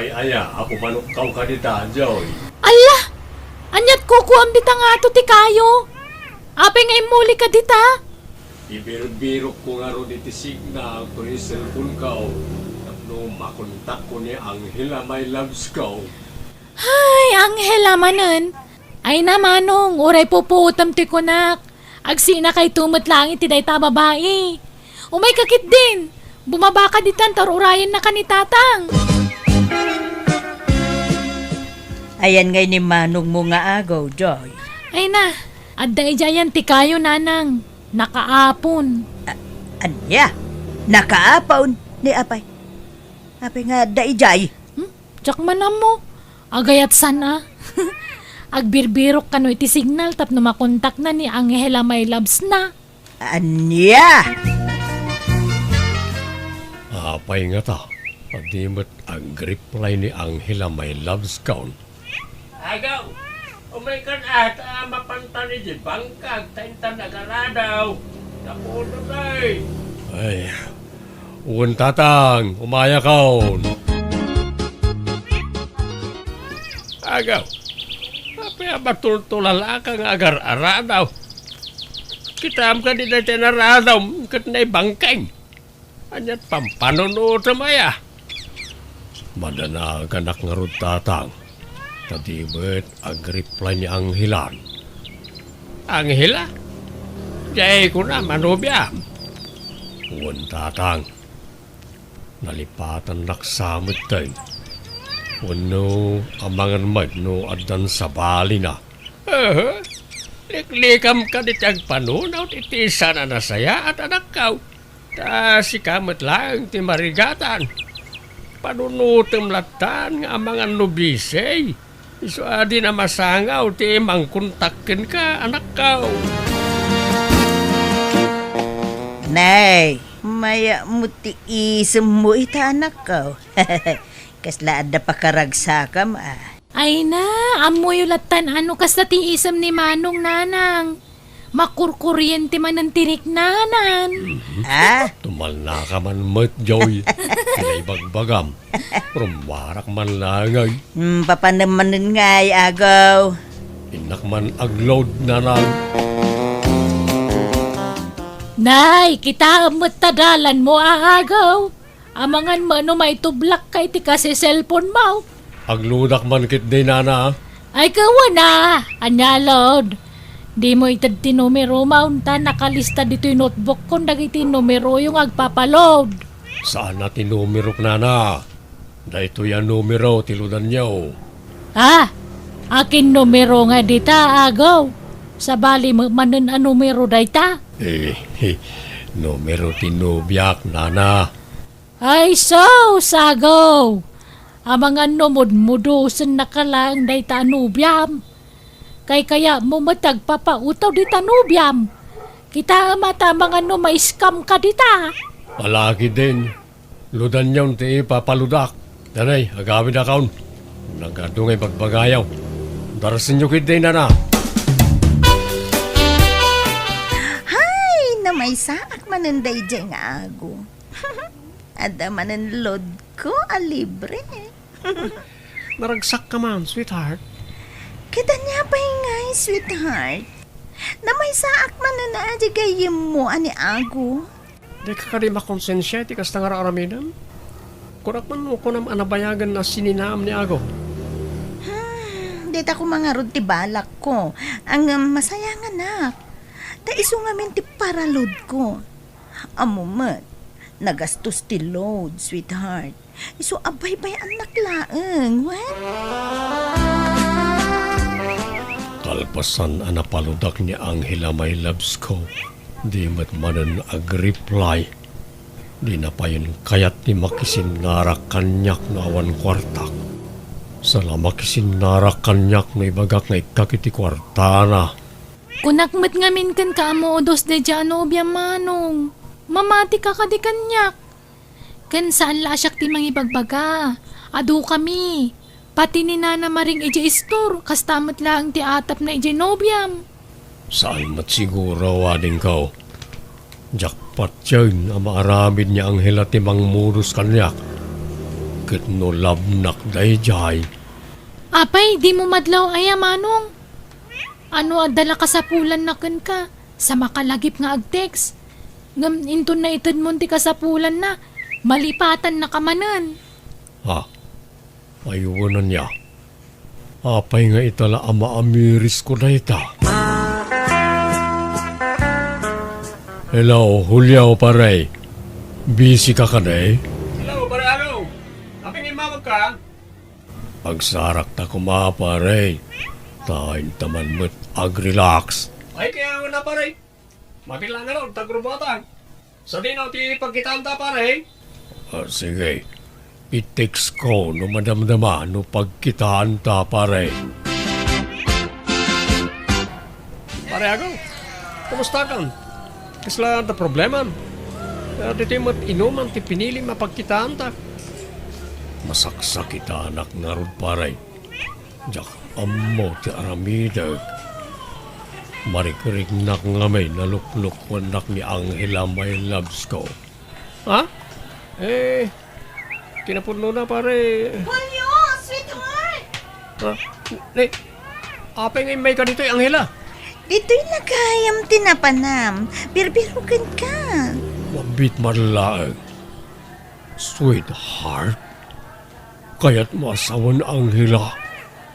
Apay aya, ako manukaw ka dita, Joy. Ala! Anyat kukuam dita nga to ti kayo. Apay nga imuli ka dita. Ibiro-biro ko nga ro diti signa ko ni cellphone ka. Tapno makontak ko ni Angela my loves ko. Ay, Angela manen. Ay namanong, uray puputam ti kunak. Agsina kay tumot langit ti day ta babae. Umay kakit din. Bumaba ka ditan tarurayan na ka ni tatang. Ayan ngay ni Manong mo nga agaw, Joy. Ay na, adda ijayan ti kayo nanang. Nakaapon. Anya? Nakaapaw ni Apay. Apay nga daijay. Tsak manam mo. Agayat sana. Agbirbirok ka no iti signal tapno makontak na ni Angela my loves na. Anya? Apay nga ta. Pagdimot ang reply ni Angela my loves ko. Agaw! Umaykan at mapanta ni di bangkag taintan nagaradaw. Napuno kay. Ay, uwan tatang, umaya kaon. Agaw, apa batultulala kang agar-aradaw. Kitam ka di na tinaradaw, kat na bangkay. Anyat pampanunood sa maya. Madana kanak nga rod tatang. Tadibet ang reply ni Angela. Angela? Jay ko na manubya. Uwan tatang. Nalipatan naksamit tayo. Wano amangan magno adan sa bali na. Liklikam ka di tiyag panunaw itisa na nasaya at anak kaw. Ta si kamot lang ti marigatan. Panunutem latan nga amangan nubisay. Iso adi na masangaw ti mangkontakin ka anak kaw. Nay, maya muti isem mo ita anak ko. Kasla adda pa karagsakam Ay na, amoy ulatan ano kas na tiisam ni Manong nanang. Makurkuryente man ang tirik nanan. Tumal na ka man mat, Joy. Pilay bagbagam. Rumwarak man langay. Papanamanin ngay agaw. Inak man agload na lang. Nay, kita amot tadalan mo aagaw. Amangan mo no may tublak kay ti kasi cellphone mo. Agludak man kit day nana. Ay kawa na, anyalod. Di mo itad ti numero maunta nakalista dito yung notebook kung dagiti numero yung agpapaload. Saan na tinumerok nana? Dahito yan numero tiludan niyo. Akin numero nga dita agaw. Sa bali manen a numero dayta. Numero tinubyak nana. Ay so, sagaw. Amangan numod-mudusan nakalang dayta anubyam. Kaya mo matagpapautaw di tanubyam. Kita mata mga no ma-scam ka dita. Palagi din. Ludan niyon ti papaludak. Danay, agawin na kaon. Nagadungay pagbagayaw. Darasin niyo kit din na. Hay, na may saak mananday dyan nga ago. Ada manan load ko, libre. Naragsak ka man, sweetheart. Kita niya pa ngay, sweetheart. Na may saak manan na gayim mo, ani ago. Di ka rin makonsensya, ti kas nga araminam. Kurak man mo ko nam anabayagan na sininaam ni Ago. Dita ko mga rod ti balak ko. Ang masayang anak. Da iso nga min ti paraload ko. Amumat, nagastos ti load, sweetheart. Iso abay-bay anak laeng, what? Kalpasan anapaludak ni Angela my loves ko. Di matmanan ag-reply. Di na pa yun kayat ni makisinnarak kanyak na awan kwartak. Sala makisinnarak kanyak na ibagak na ikakiti kwartana. Kunakmat ngamin kan ka mo dos de jano biyang manong. Mamati ka di kanyak. Kan saan lasyak ti mangibagbaga. Ado kami. Pati ni Nana Maring ije istor. Kastamat lang ti atap na ije nobyam. Saan mat siguro wading kau? Jackpot yun ang maaramid niya Angela timang murus kanyak. ket no labnak dayjay. Apay, di mo madlaw aya manong. Ano adala ka sa pulan na ken ka? Sa makalagip nga agtext. Ngam inton na itad mo ti ka sa pulan na. Malipatan na kamanan. Ha? Ayunan niya. Apay nga itala ama amiris ko na ita. Hello, Julio pare. Busy ka day? Hello, pare ano? Aping imamag ka? Agsarak ta kuma pare. Tain taman mo't ag-relax. Ay, kaya na pare. Mabilang na ron, tagrubatan. Sa dinaw, ti pagkitaan ta pare. Sige. I-text ko no madamdama no pagkitaan ta pare. Pare ako, kumusta ka? Kasla ta problema? Dito mo't inuman ti pinili mapagkitaan ta. Masaksak kita anak nga rod pare. Jak amo ti aramidag. Marikrik nak nga may nalukluk wanak ni Angela may loves ko. Ha? Kinapuno na pare. Julio, sweetheart! Ha? Apay nga may ka dito, Angela. Dito'y nagkayam tinapanam. Birbirugan ka. Mabit marlaang. Sweetheart. Kaya't masawan Angela.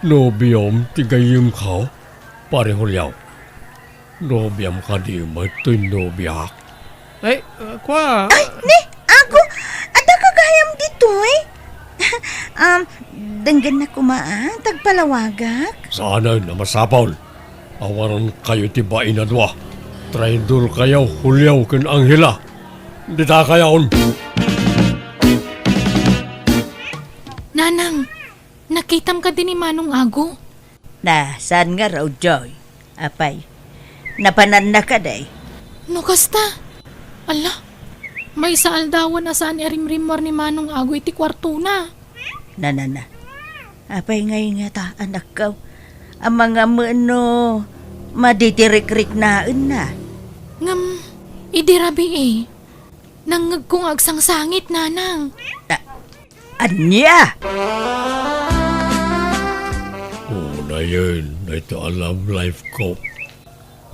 Nobyom tigayim ka. Pare Julio. Nobyam ka di mato'y nobyak. Ay, kwa. Ay, ni, ako, ada kagayam dito eh. Danggan na kumaan, tagpalawagak. Sana na masapaw. Awaran kayo tibain na dua. Traidor kayo, Julio ken Angela. Dita kayaon. Nanang, nakitam ka din ni Manong Ago? Na, saan nga raw, Joy? Apay, napanan na ka day. No kasta? Ala, may saaldawan na saan erimrimor ni Manong Ago iti kwarto na. Na. Apay ngay nga ta, anak ka. Ang mga mano, maditirik-rik na. Ngam, idirabi eh. Nangag kong agsangsangit, nanang. Anya! Na yun, na ito alam life ko.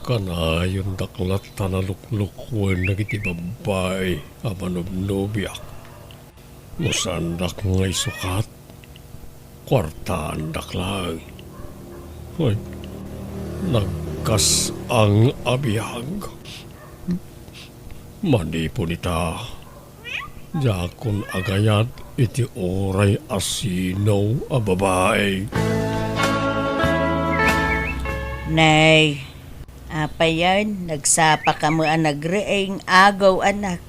Kana yung daklat na naluklukwan na kiti babay, amanobnobiak. Musandak ngay sukat, kwarta andak lang. Ay, nagkas ang abiyag. Manipon ita. Jakon agayat iti oray asino a babae. Nay, apa yan? Nagsapa ka mo ang nagreeng agaw anak.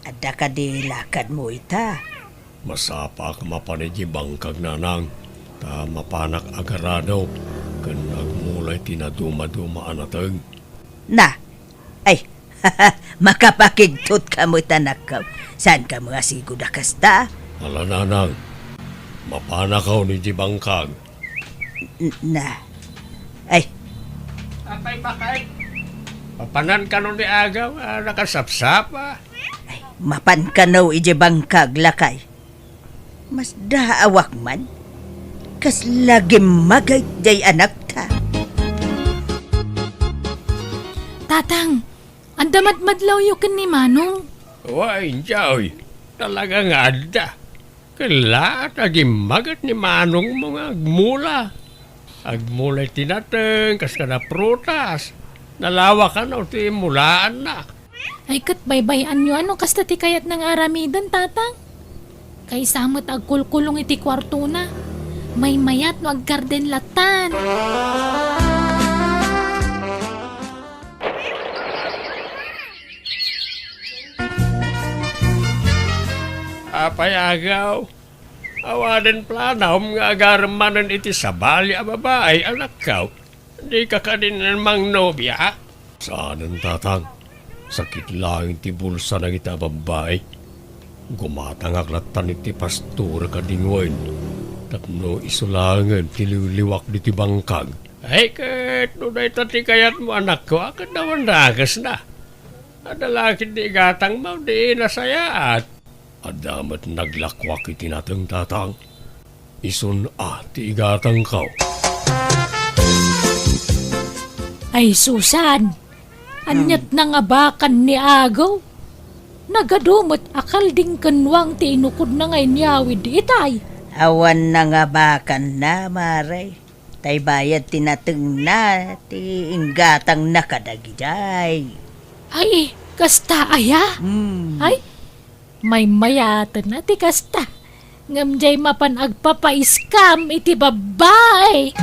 Ada ka di lakad mo ita. Masapa ka mapanidji bangkag nanang. Ta mapanak agarado. Kan nagmulay tinaduma-duma anatag. Na, ay, makapakigtot ka mo tanak ka. Saan ka mga sigod kasta? Ala nanang, mapanakaw ni di bangkag. Na, ay, Apay bakay. Papanan ka nun di agaw, nakasapsap mapan ka no ije bangkag lakay. Mas daawak man. Kas lagi magay day anak ta. Tatang, andamat madlaw yukin ni Manong. Way, Joy, talaga nga ada. Kala, nagimagat ni Manong mga agmula. Agmulay tinateng, kas ka na prutas. Nalawa ka na, ti mulaan na. Ay kat baybayan nyo ano kasta ti kayat ng aramidan, tatang. Kay samot agkulkulong iti kwarto na. May mayat no aggarden latan. Apay agaw. Awaden planam nga agaramanan iti sabali a babae anak kaw. Di ka din namang nobya. Saan ang tatang? Sakit lang iti bulsa ng ita babae. Gumatang aklatan iti pastor ka dinwain. Tapno isulangan tililiwak di ti bangkag. Ay kat, no na itati kayat mo anak ko, akad naman ragas na. Adalakit di gatang mo, di nasayaat. Adamat naglakwak iti natang tatang. Isun ti igatang kaw. Ay Susan, anyat na nga bakan ni Agaw. Nagadumot akal ding kanwang ti inukod na ngay niyawid itay. Awan na nga bakan na, Maray. Tay bayad tinateng na, ti inggatang nakadagijay. Ay, kasta aya. Ay, may mayatan na ti kasta. Ngamjay mapan agpapaiskam iti babay.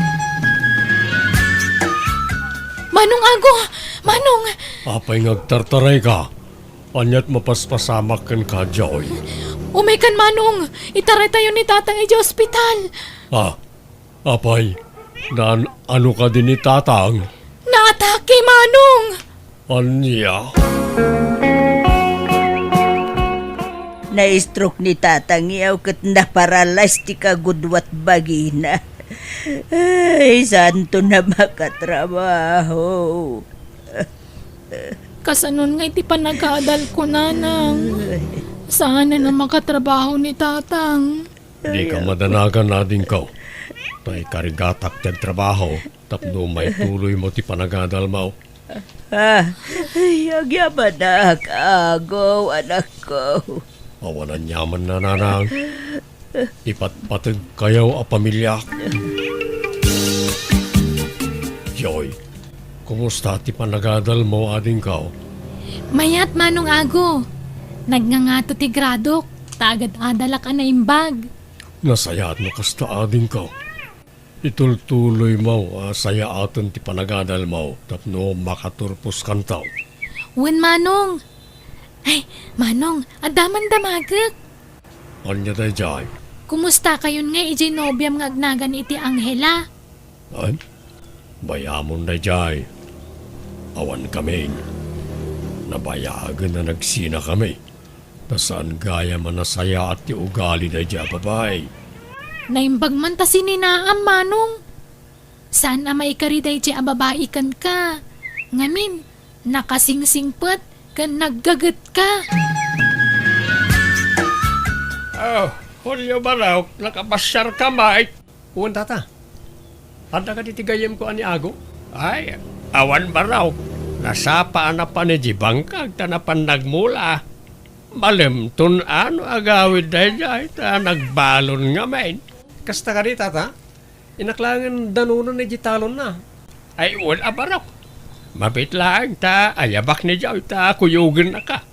Manong Ago, Manong, Apay ngagtartaray ka. Anyat mapaspasamak kan ka, Joy. umay kan Manong. Itaray tayo ni tatang iti ospital. Apay, ano ka din ni tatang? Naatake, Manong. Anya? Na-stroke ni tatang iyaw kat naparalas ti kagudwat bagina. Ay, santo na makatrabaho. Kasanon nga iti panag-aadal ko, nanang. Saan na makatrabaho ni tatang? Di ka madanagan na din ka. Tay karigatak tiyag trabaho, tapno may tuloy mo ti panagadal mo. Ay, agyaman na Agaw, anak ko. Awanan yaman na nanang. Ipatpatag kayaw a pamilya. Joy, kumusta ti panagadal mo ading ka? Mayat, Manong Ago. Nagngangato ti gradok. Tagad adalak na imbag. Nasayat mo kasta ading ka. Itultuloy mo, saya aton ti panagadal mo, tapno makaturpos kantaw. Wen, Manong. Ay, Manong, adaman damagak. Anya day jay? Kumusta kayon nga ijay nobyam nga agnagan iti Angela? Ay, bayamon day jay. Awan kami. Nabayagan na nagsina kami. Tasaan gaya man nasaya at ti ugali day jay, babay. Naimbag man ta sininaam, Manong. Saan na may kariday di ababaikan ka? Ngamin, nakasingsingpet kan naggagat ka. Oh, Julio Baraw, nakapasyar ka, Mike. Uwan tata. Anda ka titigayem ko ani Ago? Ay, awan Baraw. Nasapaan na pa ni Jibangkag, tanapan nagmula. Malim, ano agawid dahil ta nagbalon nga main. Kasta ka rin, tata. Inaklangan danunan ni Jitalon na. Ay, wala Baraw. Mabit lang ta, ayabak ni Jaw, ta kuyugin na ka.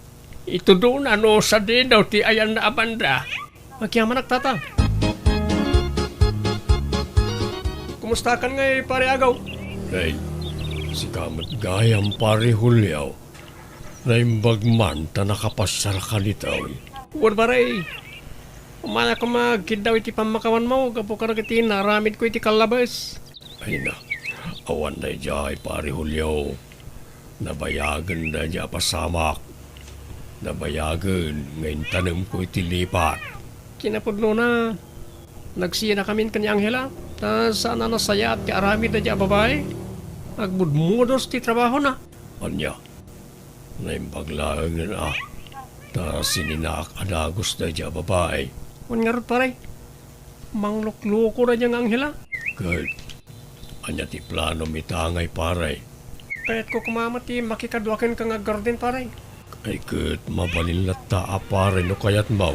Ito doon ano sa din daw ti ayan na abanda. Magyaman tata. Kumusta kan ngay pare Agaw? Ay, si kamat gayam pare Hulyaw. Naimbag man ta nakapasyar ka nitaw. Uwan baray. Umana ko magkidaw iti pamakawan mo. Gapo ka iti naramid ko iti kalabas. Ay na, awan na jay pare Hulyaw. Nabayagan na niya pasamak. Nabayagan, ngayon tanong ko iti lipat. Kinapudno na. Nagsiya na kami kanya Angela. Ta sana nasaya at aramid na diya babae. Agbudmudos ti trabaho na. Anya, naimbaglaan na ta sininak adagos na niya babae. Uwan nga rin paray. Manglukloko na niyang Angela. Good. Anya ti plano mitangay paray. Kaya't ko kumamati makikadwakin ka nga garden paray. Ay good, mabalin ta paray no kayat mo.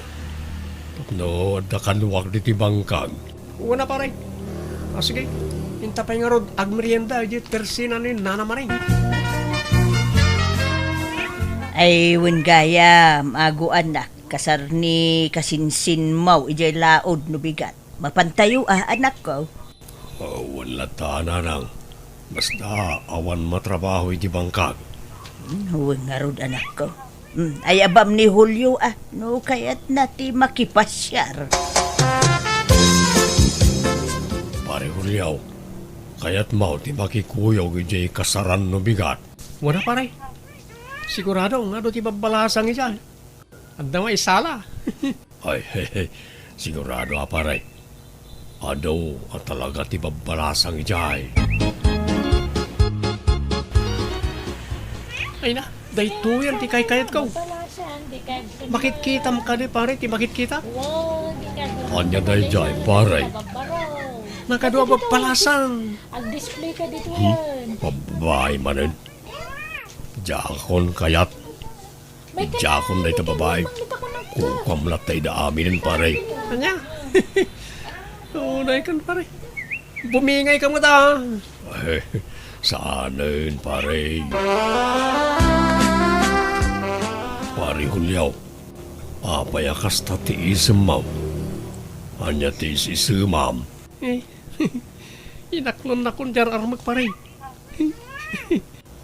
No, da kanuwag di ti bangkag. Uwan na paray. Sige. Intapay nga rod agmerienda di tersina ni Nana Maring. Ay, wen gaya, Ago anak. Kasar ni kasinsin mo, ijay laod no bigat. Mapantayo anak ko. Wala ta na nang. Basta awan matrabaho iti bangkag. Huwag nga rod anak ko. Ay abam ni Julio no kaya't nati makipasyar. Pare Hulyaw, kayat mo ti makikuyaw iti kasaran no bigat. Wala paray. Sigurado nga do ti babalasang iyan. Anda may sala. Ay, sigurado paray. Ado at talaga ti babalasang ijay. Ay na, dahito yan ti kayat ko. Balasan, di Makit kita mo ka di pare, ti makit kita. Anya day jay, pare. Nakadua ba palasan? Ag-display ka dito yan. Babae manin. Jakon kayat. Jakon day ta babae. Kukam latay da aminin, pare. Anya? Unay kan pare. Bumingay ka mo ta. Eh, saanin, pare. Pare Hulyaw. Apayakas ta tiisem mo. Anya tiis isemam. Eh, inaklon na kun jar armag pare.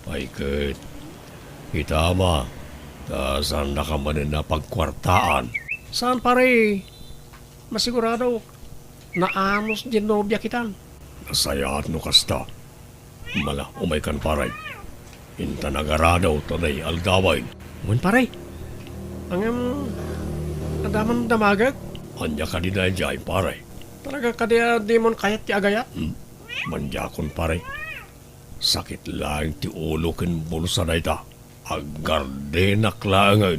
Paikit. Itama. Saan na ka manin na pagkwartaan? Saan pare? Masigurado. Naanos din nobya kita. Nasayaat no kasta. Mala, umay kan paray. Inta nagaradaw tanay algaway. Mun pare. Ang adaman damagag. Anya ka di na jay paray. Talaga kadya di mon kayat ti agayat. Manjakon paray. Sakit lang ti ulo ken bulsa na ita. Agardenak langan.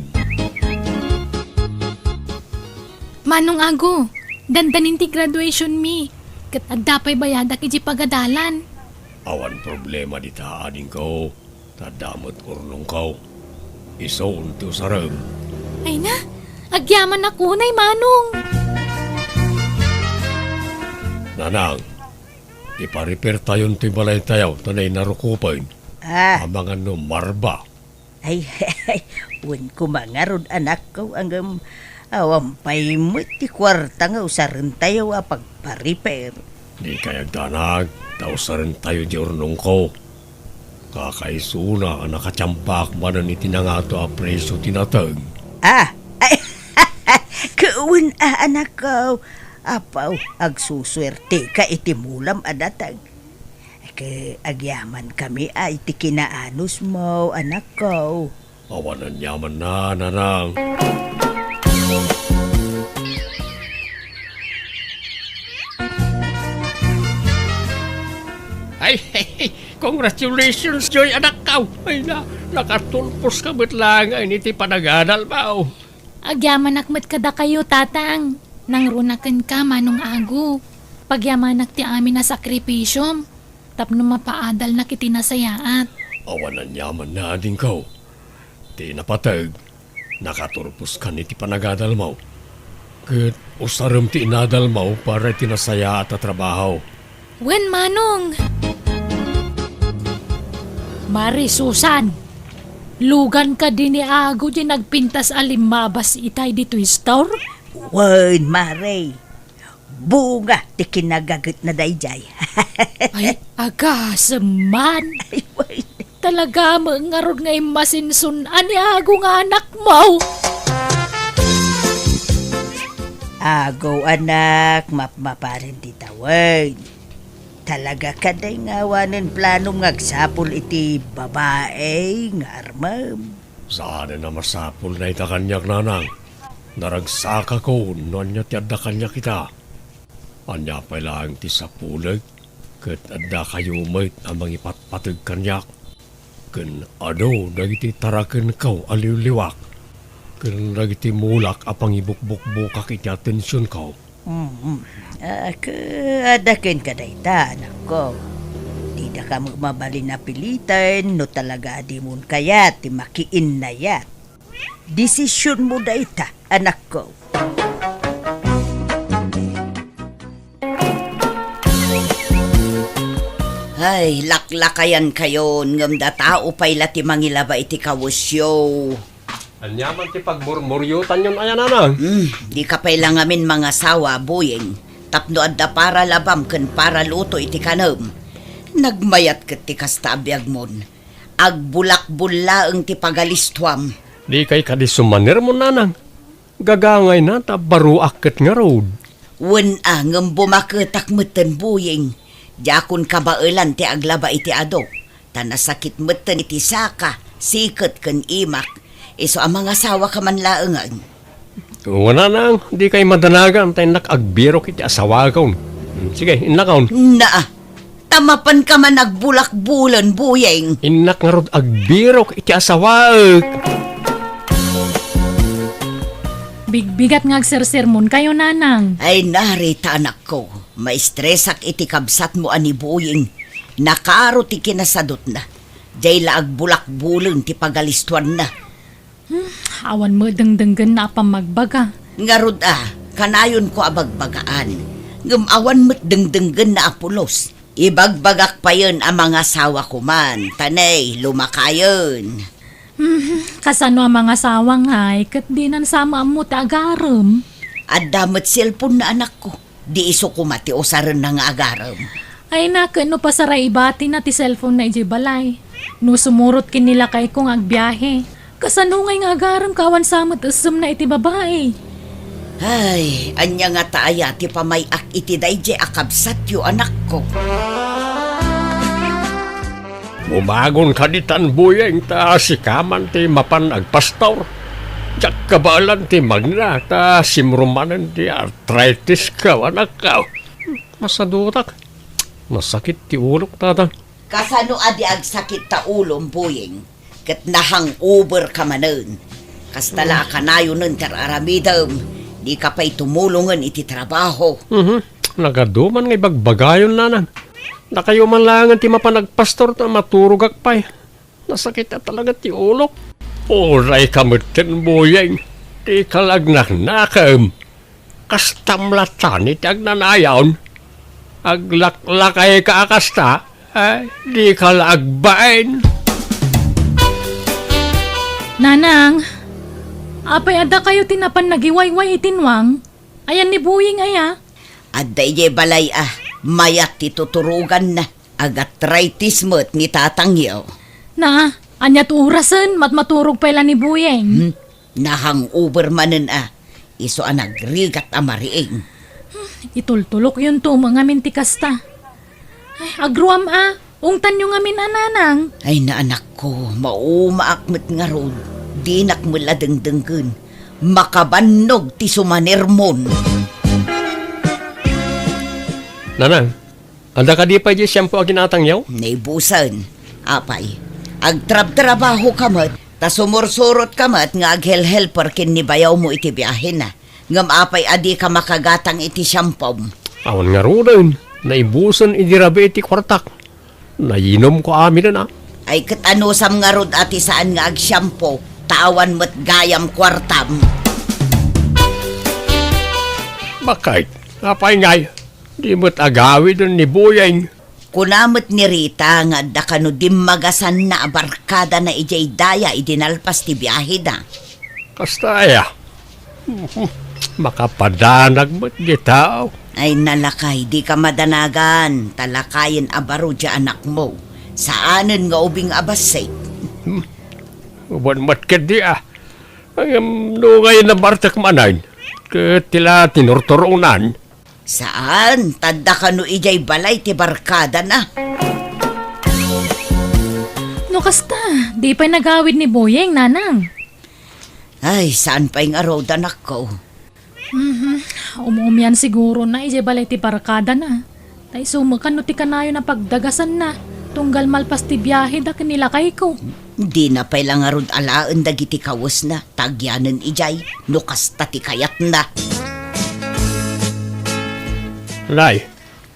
Manong Ago, dandanin ti graduation mi. Kat adda pa'y bayada kiji pagadalan. Awan problema di taanin ko. Tadamot urnong ko. Isoon to sarang. Ay na, agyaman ako nay Manong. Nanang, iparipir tayon ti balay tayaw tanay narukupain. Amangan no marba. Ay, wan ko mangarod anak ko ang awampay mo ti kwarta nga usarin tayo pagpa-repair. Di kayag danag, daw sa rin tayo di urnong ko. Kakaisuna ang nakachampak manan itinangato a preso tinatag. Ay, kauwan anak ko. Apaw, agsuswerte ka itimulam adatag. Agyaman kami ay ti kinaanos mo, anak ko. Awanan yaman na, nanang. Ay, congratulations, Joy, anak ka. Ay na, nakatulpos ka ba't lang ay niti panagadal ba? Agyaman akmat kada kayo tatang. Nang runakan ka Manong Ago. Pagyamanak ti amin na sakripisyom. Tapno mapaadal na kiti nasayaat. Awanan yaman na din ko. Di napatag. Nakaturpos ka ni ti panagadal mo. Kat usaram ti inadal mo para tinasaya at trabaho. Wen Manong! Mari Susan! Lugan ka din ni Ago di nagpintas alimabas itay dito store? Wan, Mare. Bunga ti kinagagat na dayjay. Ay, agasaman! Ay, wan. Talaga mangarod nga masinsunan ni Ago nga anak mo! Ago anak, mapmaparin ti tawad. Talaga ka day nga wanan planong ngagsapol iti babae nga armam. Saan na masapul na ita kanyak nanang. Naragsaka ko, nonya ti adda kanya kita. Anya pa lang ti sapulag, kat adda kayo may amang ipatpatag kanyak. Kan ano, nagiti tarakan kaw aliw-liwak. Kan nagiti mulak apang ibukbuk-bukak iti atensyon kaw. Adakin ka day ta, anak ko. Di na ka magmabali na pilitan, no talaga di mo kaya ti makiin na yat. Desisyon mo day ta, anak ko. Ay, laklakayan kayo, ngam da tao pa'y lati mangilaba iti kawusyo. Anyaman ti pagmurmuryutan yun ayan nanang. Di ka pa'y langamin mga sawa, buyeng. Tapno adda para labam ken para luto iti kanam. Nagmayat ket ti kastabyag mon. Agbulak-bulla ang ti pagalistuam. Di kay kadisumanir mo nanang. Gagangay na ta baruak ket nga road. Wen ngem bumaketak meten buyeng. Jakun kabailan ti aglaba iti ado. Tanasakit meten iti saka, siket ken imak. Iso ang mga asawa ka man laengan. Wala nang, di kay madanagan tayo nakagbirok iti asawa kaon. Sige, inakaon. Naa, tamapan ka man nagbulak-bulan, buyeng. Inak nga rod agbirok iti asawa. Bigbigat nga agsersermon kayo, nanang. Ay narita anak ko, maistresak iti kabsat mo ani Buying. Nakaro ti kinasadot na. Jay laag bulak-bulong ti pagalistuan na. Awan mo dengdenggan na pamagbaga. Ngarod kanayon ko abagbagaan. Ngamawan mo't dengdenggan na apulos. Ibagbagak pa yun ang mga asawa ko man. Tanay, lumakayon. Kasano ang mga sawang hay, kat di nan sama mo tagaram. At damot cellphone na anak ko. Di iso kumati o saran na nga agaram. Ay naka, no pasaray ibati na ti cellphone na iji balay. No sumurot kinila kay kong agbiyahe. Kasano ngay nga agaram kawan samot asum na iti babae. Ay, anya nga taaya ti pamayak iti dayje akabsat yu anak ko. Bumagon ka di tan Buyeng ta sikaman ti mapan agpastor. Jak kabalan ti magna ta simrumanan ti arthritis ka anak ka. Masadutak. Masakit ti ulok tatang. Kasano adi agsakit ta ulom Buyeng. Kat nahang over ka manen. Kastala ka na yun ng teraramidam. Di ka pa'y tumulungan iti trabaho. Nagaduman nga ibagbagayon nanang. Nakayo man lang ti mapanagpastor ta maturugak pa'y. Nasakit na talaga ti ulok. Oray kamutin Buyeng. Di kalagnak nakam. Kastamlatan iti agnanayawn. Aglaklakay ka akasta. Ay, di kalagbain. Nanang, apay ada kayo tinapan nagiwayway itinwang. Ayan ni Buying aya. At dayje balay mayat ti tuturugan na. Agatritis mo't ni tatangyaw. Na, anyat urasan maturog pala ni Buying. Nahang over manen Iso nagrigat amariing. Itultulok yun to mga mintikasta. Ay, agruam ungtan yung amin ananang. Ay na anak ko, maumaakmet nga rod. Di nakmula dengdenggen. Makabannog ti sumanermon. Nanang, anda ka di pa di siyempo aginatang yaw? Naibusan. Apay, agtrab-trabaho kamat, ta sumursurot kamat nga aghel-helper kin ni bayaw mo iti biyahe na. Ngam apay adi ka makagatang iti syampom. Awan nga rin, naibusan idirabe iti kwartak. Nainom ko amin na. Ay katanusam nga rod ati saan nga agsyampo, tawan mo't gayam kwartam. Bakit? Apay ngay, di mo't agawi dun ni Buyeng. Kunamot ni Rita nga dakano dimagasan na abarkada na ijay daya idinalpas ti biyahe na. Kastaya. Makapadanag mo't gitaw. Ay nalakay, di ka madanagan. Talakayin abaro dya anak mo. Saanan nga ubing abasay. Uban mat ka di no ngayon na bartak manan. Tila tinurturunan. Saan? Tanda ka no ijay balay ti barkada na. No kasta, di pa'y nagawid ni Buyeng, nanang. Ay, saan pa yung araw anak ko? Umuumyan siguro na ije balay ti barkada na. Tay sumakan no ti kanayo na pagdagasan na. Tunggal malpas ti biyahe da kanila kay ko. Di na pa'y lang arod alaan dagiti kawas na. Tagyanan ijay, no kasta ti kayat na. Lay,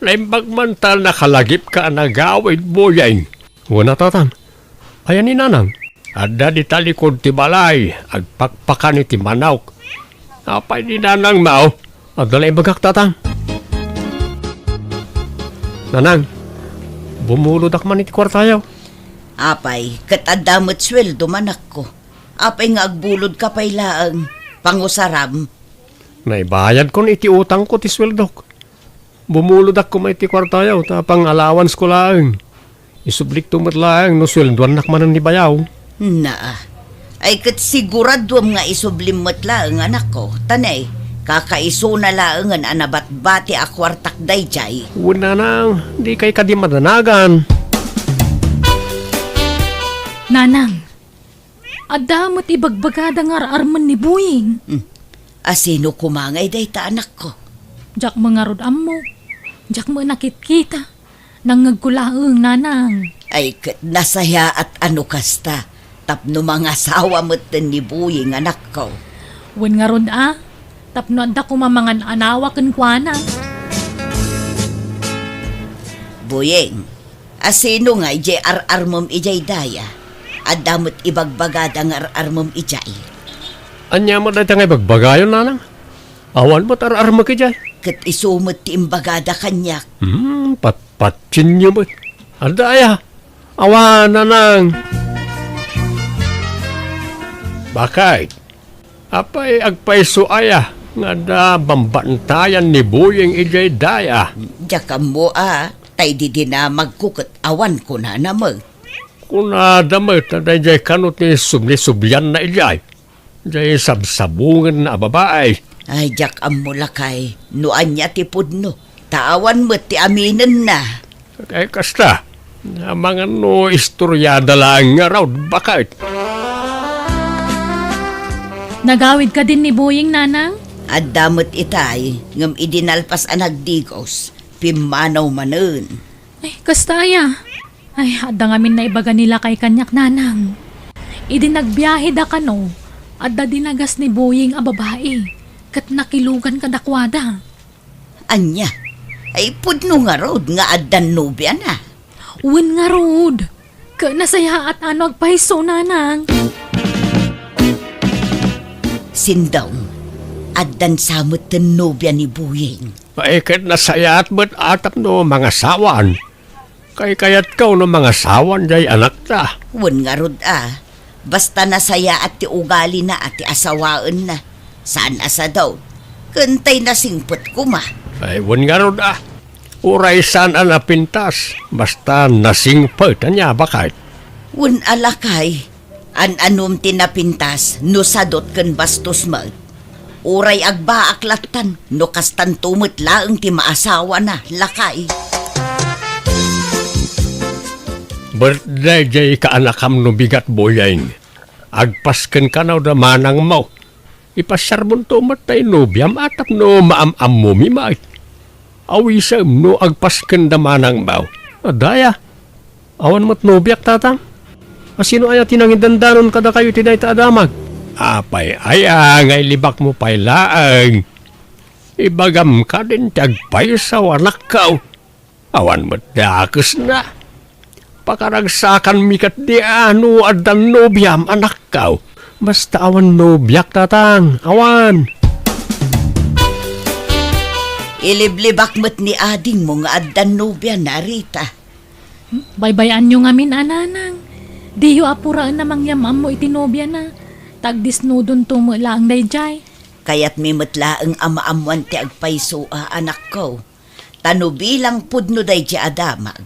bagmantal na kalagip ka nagawid Buyeng. Una tatan, ayan ni nanang. Ada di talikod ti balay, agpakpakan iti manawk. Apay ni nanang mao, adalay bagak tatang. Nanang, bumulod man iti kwartayaw. Apay, katadamot sweldo manak ko. Apay nga agbulod ka pa'y laang. Pangusaram. Naibayad ko iti utang ko ti sweldok. Bumulod ako may iti kwartayaw, tapang allowance ko laang. Isublik tumot laang, no sweldoan nakmanan ni bayaw. Na, ay kat siguradwam nga isublimot laang anak ko. Tanay, kakaiso na laangan anabat-bati akwartak dayjay. Una nang, di kay kadi madanagan. Nanang, adamot ibagbagada nga arman ni Buyeng. Asino kumangay day ta anak ko? Jak mga rodam mo. Jak mo nakit-kita. Nangagkulaang nanang. Ay kat nasaya at ano kasta. Tapno mga asawa mo't ni Buying anak ko. Wen nga rod tapno anda ko mamangan anawa ken kuana. Buyeng, asino nga ijay ar-armom ijay daya, at damot ibagbagada nga ar-armom ijay. Anya mo na tangay bagbagayon, nanang. Awan mo tarar mo kajay. Kat isumot ti imbagada kanyak. Patpatsin niyo mo. Andaya, awan, nanang. Bakit? Apay agpaiso aya nga da bambantayan ni Buyeng ijay daya. Jakam mo tay di na magkukot awan ko na namag. Kuna damit na jay kanot ni subli-subyan na ijay. Jay sabsabungan na babae. Ay, jakam mo lakay, nuan niya ti pudno. Tawan mo ti aminin na. Kaya kasta, na mga no istoryada lang nga raw, bakit? Nagawid ka din ni Buyeng, nanang? At damot itay, ngam idinalpas anagdigos, pimanaw manen. Ay, kastaya. Ay, adda ngamin na ibaga nila kay kanyak, nanang. Idinagbiyahe da kano, adda dinagas ni Buyeng a babae. Kat nakilugan ka dakwada. Anya, ay pudno nga rod nga addan nubya na. Wen nga rod. Ka nasaya at ano agpahiso, nanang. Sindaw, addan samot ten nubya ni Buyeng. Paikit na sayat ba't atap no mga sawan? Kay kayat kaw no mga sawan jay anak ta. Wen nga rod basta nasaya at ti ugali na at ti asawaan na. Saan asa daw? Kantay na singpot ko ma. Ay, wan nga ron Uray saan napintas. Basta nasingpot. Anya, bakit? Wen alakay, anum tinapintas, no sadot ken bastos mag. Uray agba aklatan, no kastan tumot laeng ti maasawa na, lakay. Birthday jay kaanakam no bigat Buyeng. Agpasken ka na da manang mo. Ipasyarbon to matay no biyam atap no maam-am mo mimait. Awisam no agpasken da manang mo. Adaya, awan mo't no biyak tatang. Asino aya tinangin dandanon kada kayo tinay ta adamag. Apay aya ngay libak mo pay laang. Ibagam ka din tagpay sa wanak kaw. Awan mo't dakes na. Pakaragsakan mikat di ano adan no biyam anak kaw. Basta awan no biyak tatang, awan. Iliblibak mo't ni ading mo nga addan nubya na Rita. Baybayan nyo ngamin, ananang. Diyo apuraan na mangyamam mo itinobya na. Tagdisnudon tumulang dayjay. Kaya't may matlaang amaamuan ti agpaiso anak ko. Tanubilang pudno day di adamag.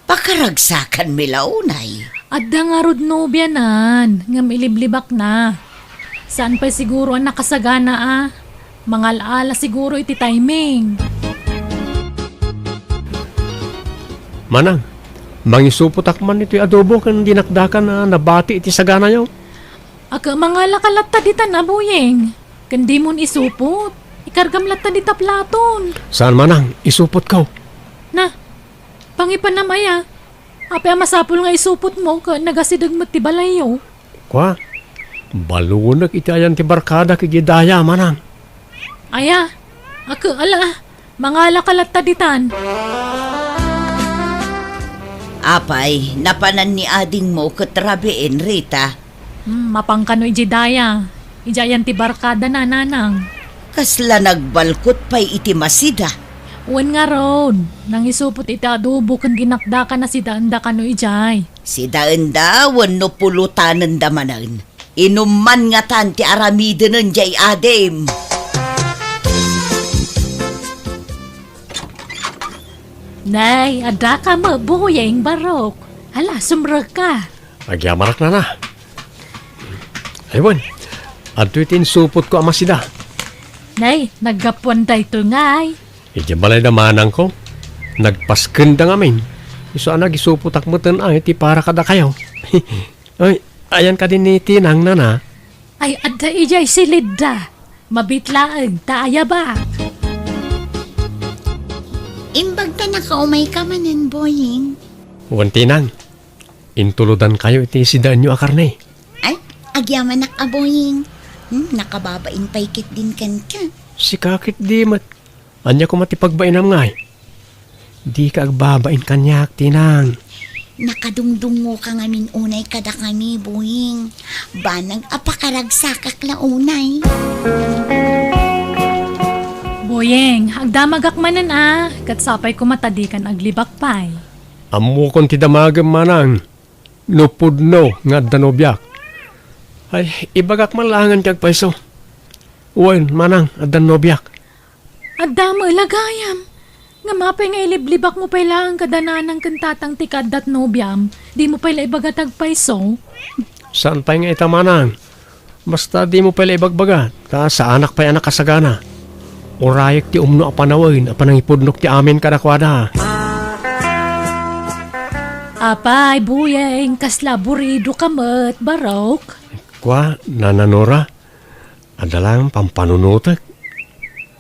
Pakaragsakan milaunay. Adda nga rod nobya nan, ngam iliblibak na. Saan pa siguro ang nakasagana Mangal-ala siguro iti timing. Manang, mangisupot man iti adobo kan dinakdakan na nabati iti sagana nyo. Aga mangala ka latta dita na, Buyeng. Kandi mon isupot. Ikargam latta dita platon. Saan manang, isupot ka? Na, pangipan na maya. Ape masapul nga isupot mo ka nagasidag mo ti balayo. Kwa, balunag iti ayan ti barkada kigidaya manang. Aya, ako ala, mangala ka latta ditan. Apay, napanan ni ading mo katrabiin, Rita. Mapangkano ijidaya. Ijayan ti barkada na nanang. Kasla nagbalkot pa'y iti masida. Uwan nga road. Nang isupot iti adobo kan ginakda ka na si daanda kano ijay. Si daanda, wano pulutanan damanan. Inuman nga tan ti aramiden jay adem. Nay, ada ka mo, Buyeng barok. Hala, sumrag ka. Agyamarak na na. Aywan, ato itin supot ko ama sida. Nay, naggapuan da ito ngay. Iti balay na manang ko. Nagpaskenda ngamin. Iso anag isuputak mo tan ay ti para kada kayo. Ay, ayan ka din ni Tinang na. Ay, ada ijay silid da. Mabitlaang, taaya ba? Imbag ka nakaumay ka manin, Buyeng. Wan Tinang, intuludan kayo iti sidaan nyo akarne. Ay, agyaman nak Buyeng. Nakababain paikit din kan ka. Si kakit di mat. Anya ko matipagbainam ngay. Di ka agbabain kanyak, tinang. Nakadungdungo ka ngamin unay kada kami, boying. Banag apakaragsakak la unay. Boyeng, agdamagak manan katsapay ko matadikan aglibak pay. Amo kon ti damagam manang. Nupudno nga danobyak. Ay, ibagak man langan kag paiso. Uwan, manang, adan nobyak. Adama lagayam. Nga mapay nga iliblibak mo pay lang kadananang kantatang tikad dat nobyam. Di mo pala ibagatag paiso. Saan pa nga ita manang? Basta di mo pala ibagbaga. Ta sa anak pa'y anak kasagana. Urayak ti umno apanawin, apanangipudnok ti amin kadakwada. Apay, buyeng, kaslaburido kamat, barok. Kwa, nananora, adalang pampanunutek.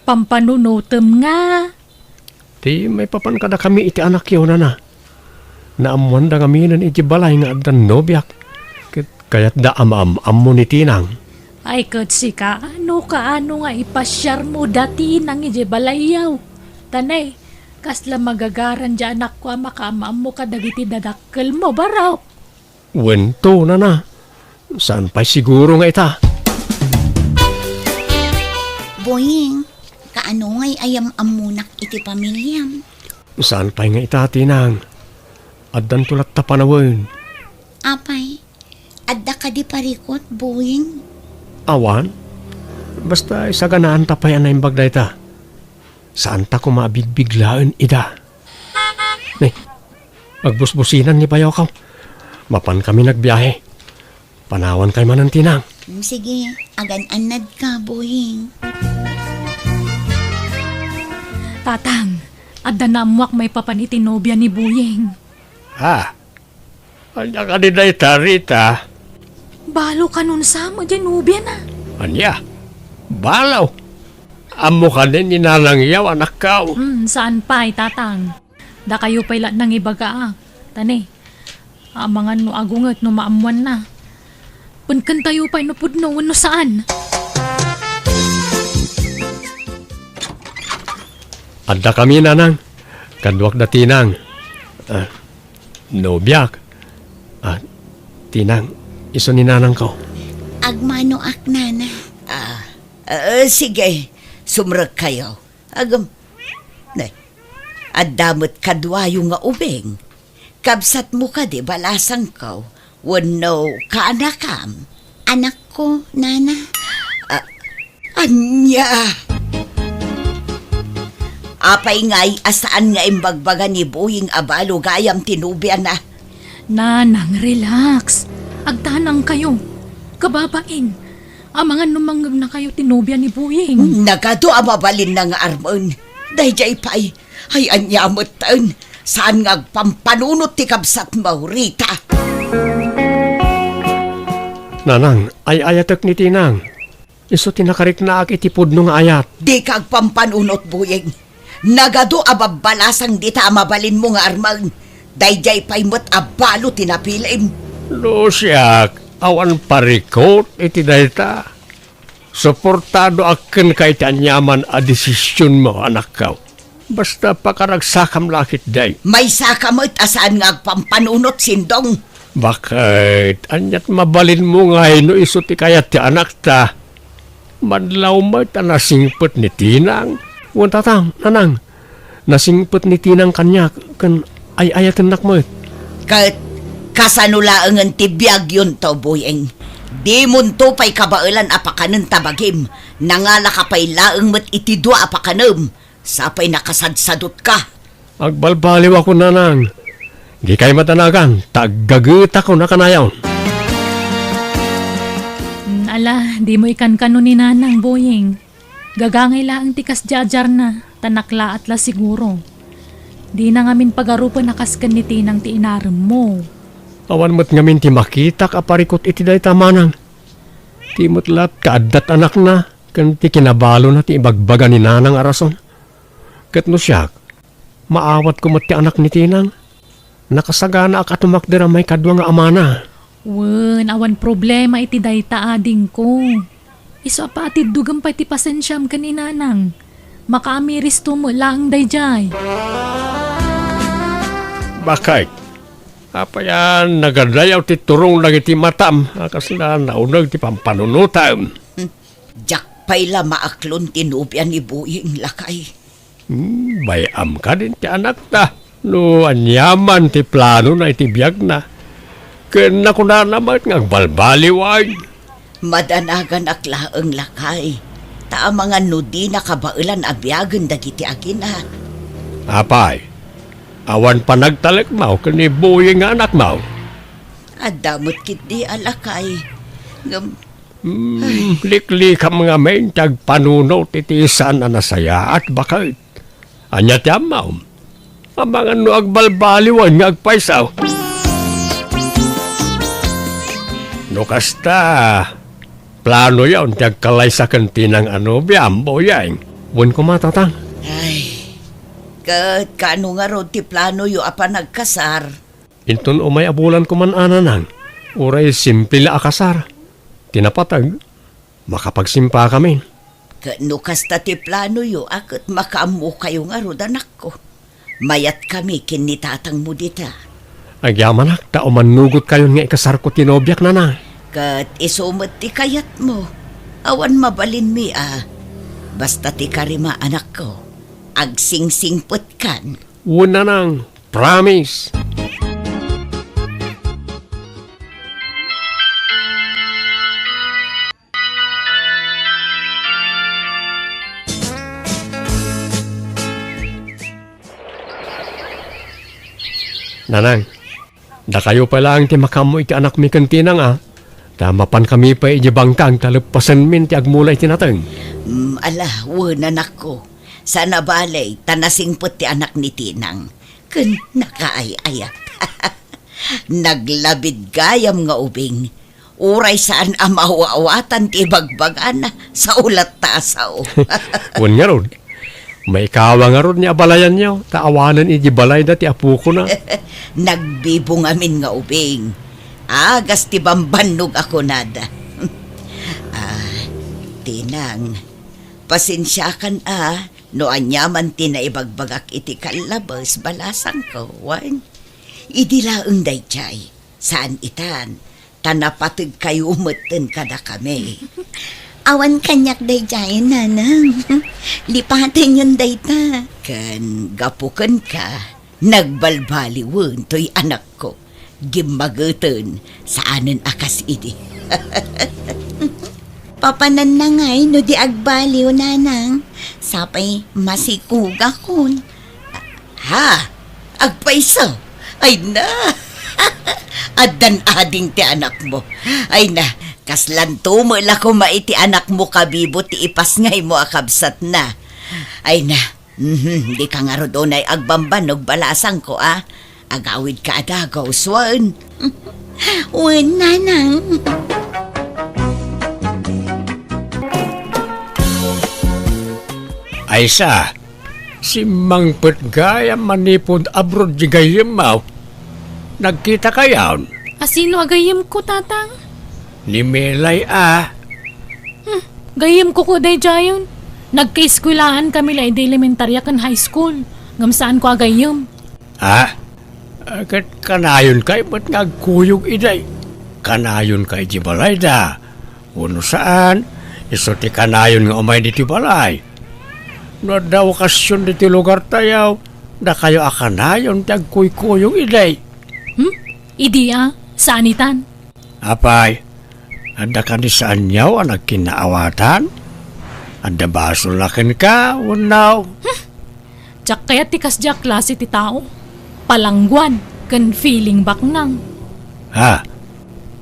Pampanunutem nga. Ti may papan kada kami iti anak yun na. Naamuan da kami nan iti balay nga adan nobyak. Kaya't da am-am-am ni tinang. Ay, kutsi ka, ano nga ipasyar mo dati nang ije balayaw. Tanay, kasla magagaran dyan anak ko makamaam mo kadagiti dadakkel mo, baraw. Wento na. Saan pa'y siguro nga ita? Boying, kaano ngay ayam amunak iti pamilyam. Saan pa'y nga ita, tinang? Adan tulat ta panawin. Apay, adda ka di parikot, boying. Awan? Basta isaganaan ta pa yan na imbag da ita. Saan ta ko mabigbiglaan ida? Nay, magbusbusinan ni bayaw ka. Mapan kami nagbiyahe. Panawan kay manan tinang. Sige, agan-anad ka, boying. Tatang, adda namuak may papanitinobya ni Buyeng. Ha? Anya ka din na ita, Rita? Balo ka nun sa mo dyan, nobya na. Anya? Balaw? Amo ka din ninalangyaw, anak ka. Saan pa, tatang? Da kayo pala nang ibaga Tani, amangan no agungat no maamuan na. Punkan tayo pa inupudno, no saan? Adda kami nanang. Kadwak da tinang. Nobyak. Tinang, iso ni nanang ko. Agmano ak nana. Sige, sumrag kayo. Agam, nay, adamot kadwayo nga ubeng. Kabsat mo ka di balasang ka. Wano ka anakam. Anak ko, nana. Anya! Apay nga'y asaan nga imbagbaga ni Boying abalo gayam tinubyan na. Nanang, relax. Agtanang kayo. Kababain. Amangan numangag na kayo tinubya ni Buying. Nagado amabalin na nga armon. Dayjay pa'y, ay anyamot taon. Saan nga pampanunot ti kabsat mo, Rita? Nanang, ay ayatek ni tinang. Iso tinakarik na ak itipod nung ayat. Di kag pampanunot, Boying. Nagado ababalasang di ta amabalin mo nga armon. Dayjay pa'y mo't abalo tinapilim. Lusyak, awan parikot iti dayta. Suportado akin kay tanyaman a desisyon mo, anak ka. Basta pakaragsakam lakit day. May sakamot asaan nga agpampanunot sindong. Bakit? Anyat mabalin mo nga no iso ti kayat ti anak ta. Madlaw mo ta nasingpot ni tinang. Huwag tatang, nanang. Nasingpot ni tinang kanyak. Kan ay ayatan nak mo. Kasanulaangan ti biyag yun to, Boyeng. Di munto pa'y kabailan apakanan tabagim. Nangala ka pa'y laang mat itidwa apakanam. Sapay nakasadsadot ka. Agbalbaliw ako, nanang. Di kay matanagan. Tagagut ako na kanayaw. Ala, di mo ikan kano ni Nanang, Boying. Gagangay laang tikas jajar na. Tanakla at la siguro. Di na ngamin pagarupan nakaskan ni tinang ti inaram mo. Awan mo't ngamin ti makita ka parikot iti day tamanang. Ti mo't lat kaadat anak na. Kan ti kinabalo na ti ibagbaga ni nanang arason. Kat no siyak, maawat ko mo't ti anak ni tinang. Nakasagana ak atumakdera may kadwa nga amana. Wen, awan problema iti dayta ading ko. Iso apatid dugang pa ti pasensyam kaninanang. Makaamiris to mo lang dayjay. Bakit? Apa yan, nagadayaw ti turong lang iti matam. Kasi na naunag ti pampanunutan. Jak payla maaklon tinubyan ni Buying lakay. Bayam ka din ti anak ta. No, anyaman ti plano na iti biyag na. Kena ko na naman ng balbaliwag. Madanagan aklaang lakay. Ta mga nudi na kabailan abyagan dagiti agina. Apay, awan pa nagtalek mau kani Buying nga anak mau. Adamot kit di alakay. Likli ka mga mentag panuno titisan na nasaya at bakit. Anya ti amaw. Ang mga no agbalbaliwan nga agpaisaw. No kasta, plano yaw ti agkalay sa kantinang biyam, Boyeng. Bun ko matatang. Ay, kat kano nga ro ti plano yu apa nagkasar. Inton umay abulan ko man ananang. Uray simple la akasar. Tinapatag, makapagsimpa kami. Kano kasta ti plano yu akot makaamu kayo nga ro danak ko. Mayat kami kinitatang mo dita. Agyamanak, tao manugot kayo nga ikasar ko tinobyak na na. Kat isumot ti kayat mo. Awan mabalin mi Basta ti karima anak ko. Agsingsingpot kan. Una nang, promise. Nanang, da kayo pa lang ti makamoy ti anak mi kantinang Tamapan kami pa ijibangkang talapasan min ti agmulay tinatang. Ala, anak ko. Sana balay, tanasingpot ti anak ni Tinang. Kun nakaayayat. Naglabid gayam nga ubing. Uray saan amawa-awatan ti bagbagana sa ulat tasaw. Wan nga ron. May kawa nga ron ni abalayan niyo. Taawanan ijibalay da ti apu ko na. Nagbibong amin nga ubing. Agas ti bambanog ako nada. Tinang, pasensyakan no anyaman tinaibagbagak iti kalabas balasang ko, wan. Idilaang dayjay, saan itan, tanapatig kayo umatan kada kami. Awan kanyak dayjay, nanang. Lipatin yun dayta. Kan gapukan ka, nagbalbaliwan to'y anak ko. Gimagatan saanan akas idi. Papanan na ngay no di agbaliw, nanang. Sapay masikuga kun. Ha? Agpaiso? Ay na! Adan ading ti anak mo. Ay na, kaslan tumula ko maiti anak mo kabibo ti ipas ngay mo akabsat na. Ay na, di ka nga ro doon ay agbambanog balasang ko Agawid ka adagaw, swan. Wan, nanang. Aysa, si Mang Petgaya manipod abroad di gayem mau. Nagkita kayaon? Asino agayim ko, tatang? Ni Melay Gayim ko dayjayon. Nagka-eskwelahan kami la iti elementarya kan high school. Ngamsaan ko agayim. Agad kanayon kay ba't nagkuyog iday? Kanayon kay di balay da. Uno saan? Iso ti kanayon nga umay di ti balay. No daw okasyon di ti lugar tayaw. Da kayo akanayon ti agkuy-kuyog iday. Idi saan itan? Apay, anda ka ni saan yaw ang nagkinaawatan? Anda basol na ka, unaw. Tsak kaya tikas jak klase ti tao. Palangguan, kan feeling baknang.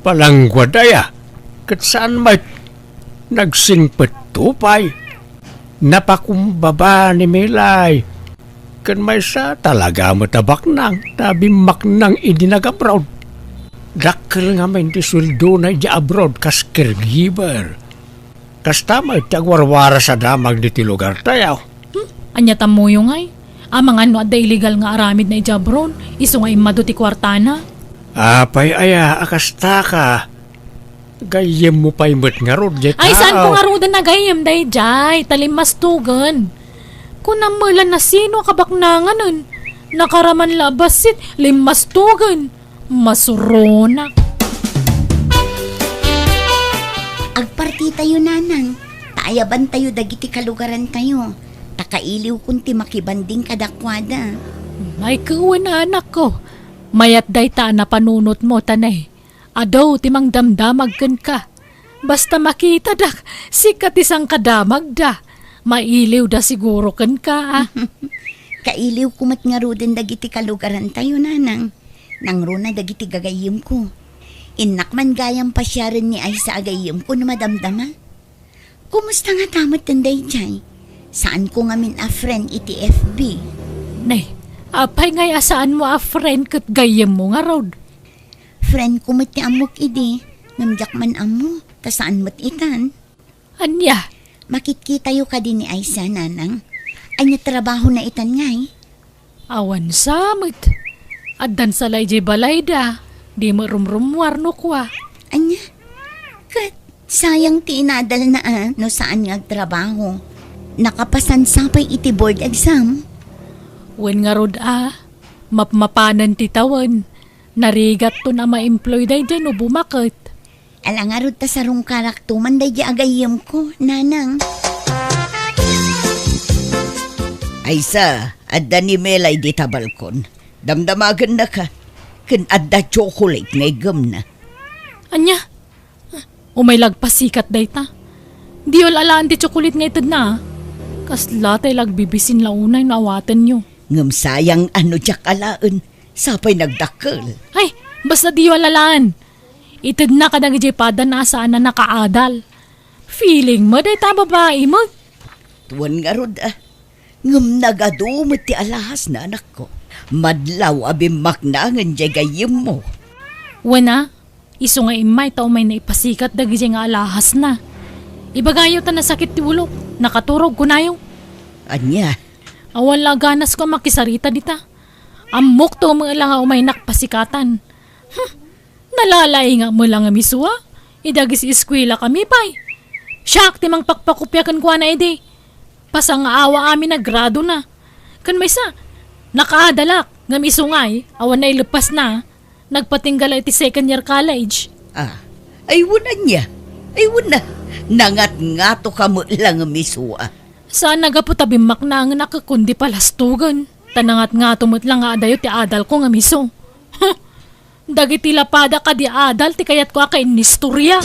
Palangguan daya. Kat saan may nagsingpet tupay? Napakumbaba ni Milay. Kan may sa talaga matabak nang tabi maknang idinag-abroad. Dakil nga may di sweldo na abroad kas caregiver. Kas tama tagwarwara sa damag di ti lugar tayaw. Anya tamo yung ay. Amang ano at illegal nga aramid na ijabron. Iso nga imado ti kwartana. Apay aya akasta ka. Gayem mo pa imot nga rod, jet. Ay, saan ko nga roda na gayam, day, jay, talimastugan. Kung namulan na sino kabaknangan nun, nakaraman labasit, limastugan, masurona. Agparti tayo, nanang. Taayaban tayo dagiti kalugaran tayo. Takailiw kunti makibanding kadakwada. Ay, kuwan anak ko. Mayat day ta na panunot mo, tanay. Adaw, timang damdamag kan ka. Basta makita dak, sikat isang kadamag da. Mailiw da siguro kan ka, ah. Kailiw kumat nga ro din dagiti kalugaran tayo, nanang. Nangro na dagiti gagayim ko. Inak man gayang pasyaran ni ay sa agayim ko na madamdama. Kumusta nga tamot tanday jay? Saan ko nga min a friend iti FB? Nay, apay ngay asaan mo a friend kat gayem mo nga road. Friend ko mat ni amok idi. Ngamjak man amo, tasaan mat itan. Anya, Makikita yo ka din ni Aisa, nanang. Anya trabaho na itan ngay. awan samit. Addan salay jay balay da. Di marumrumwar no kwa. Anya? Kat, sayang ti inadal na no saan nga trabaho. Nakapasansapay iti board exam. Wen nga rod mapmapanan ti tawan. Narigat to na ma-employ day dyan o bumakit. Alangarod ta sarong karaktuman day di agayim ko, nanang. Aysa, adda ni Melay di ta balkon. Damdamagan na ka. Ken adda chocolate ngay gam na. Anya, umay lagpasikat day ta. Di ol alaan ti chocolate nga itad na. Kasla tay lagbibisin launay na awatan nyo. Ngam sayang ano jak alaan. Sapay nagdakkel. Ay, basta di ol alaan. Itad na kadang ijepada na saan na nakaadal. Feeling mo day ta babae mo. Tuwan nga rod Ngam nagadumot ti alahas na anak ko. Madlaw abim maknangan jay gayim mo. Wana, iso nga imay tao may naipasikat dagi jay nga alahas na. Ibagayo ta na sakit ti ulo. Nakaturog ko na yung. Anya, Awan laganas ko makisarita dita. Amok to mga lang umay nakpasikatan. Nalalay nga mo lang misua. Idagis eskwela kami pay. Siyak timang pakpakupyakan ko na edi. Pasang awa amin na grado na. Kan may sa, nakaadalak nga misungay, awan na ilupas na. Nagpatinggala iti second year college. ay wuna niya. Ay wuna. Nangat nga to ka mo lang misua. Saan nagapotabimak na ang nakakundi palastugan. Tanangat nga tumot lang nga adayo ti adal ko nga miso. Dagiti lapada ka di adal ti kayat ko ka inistorya.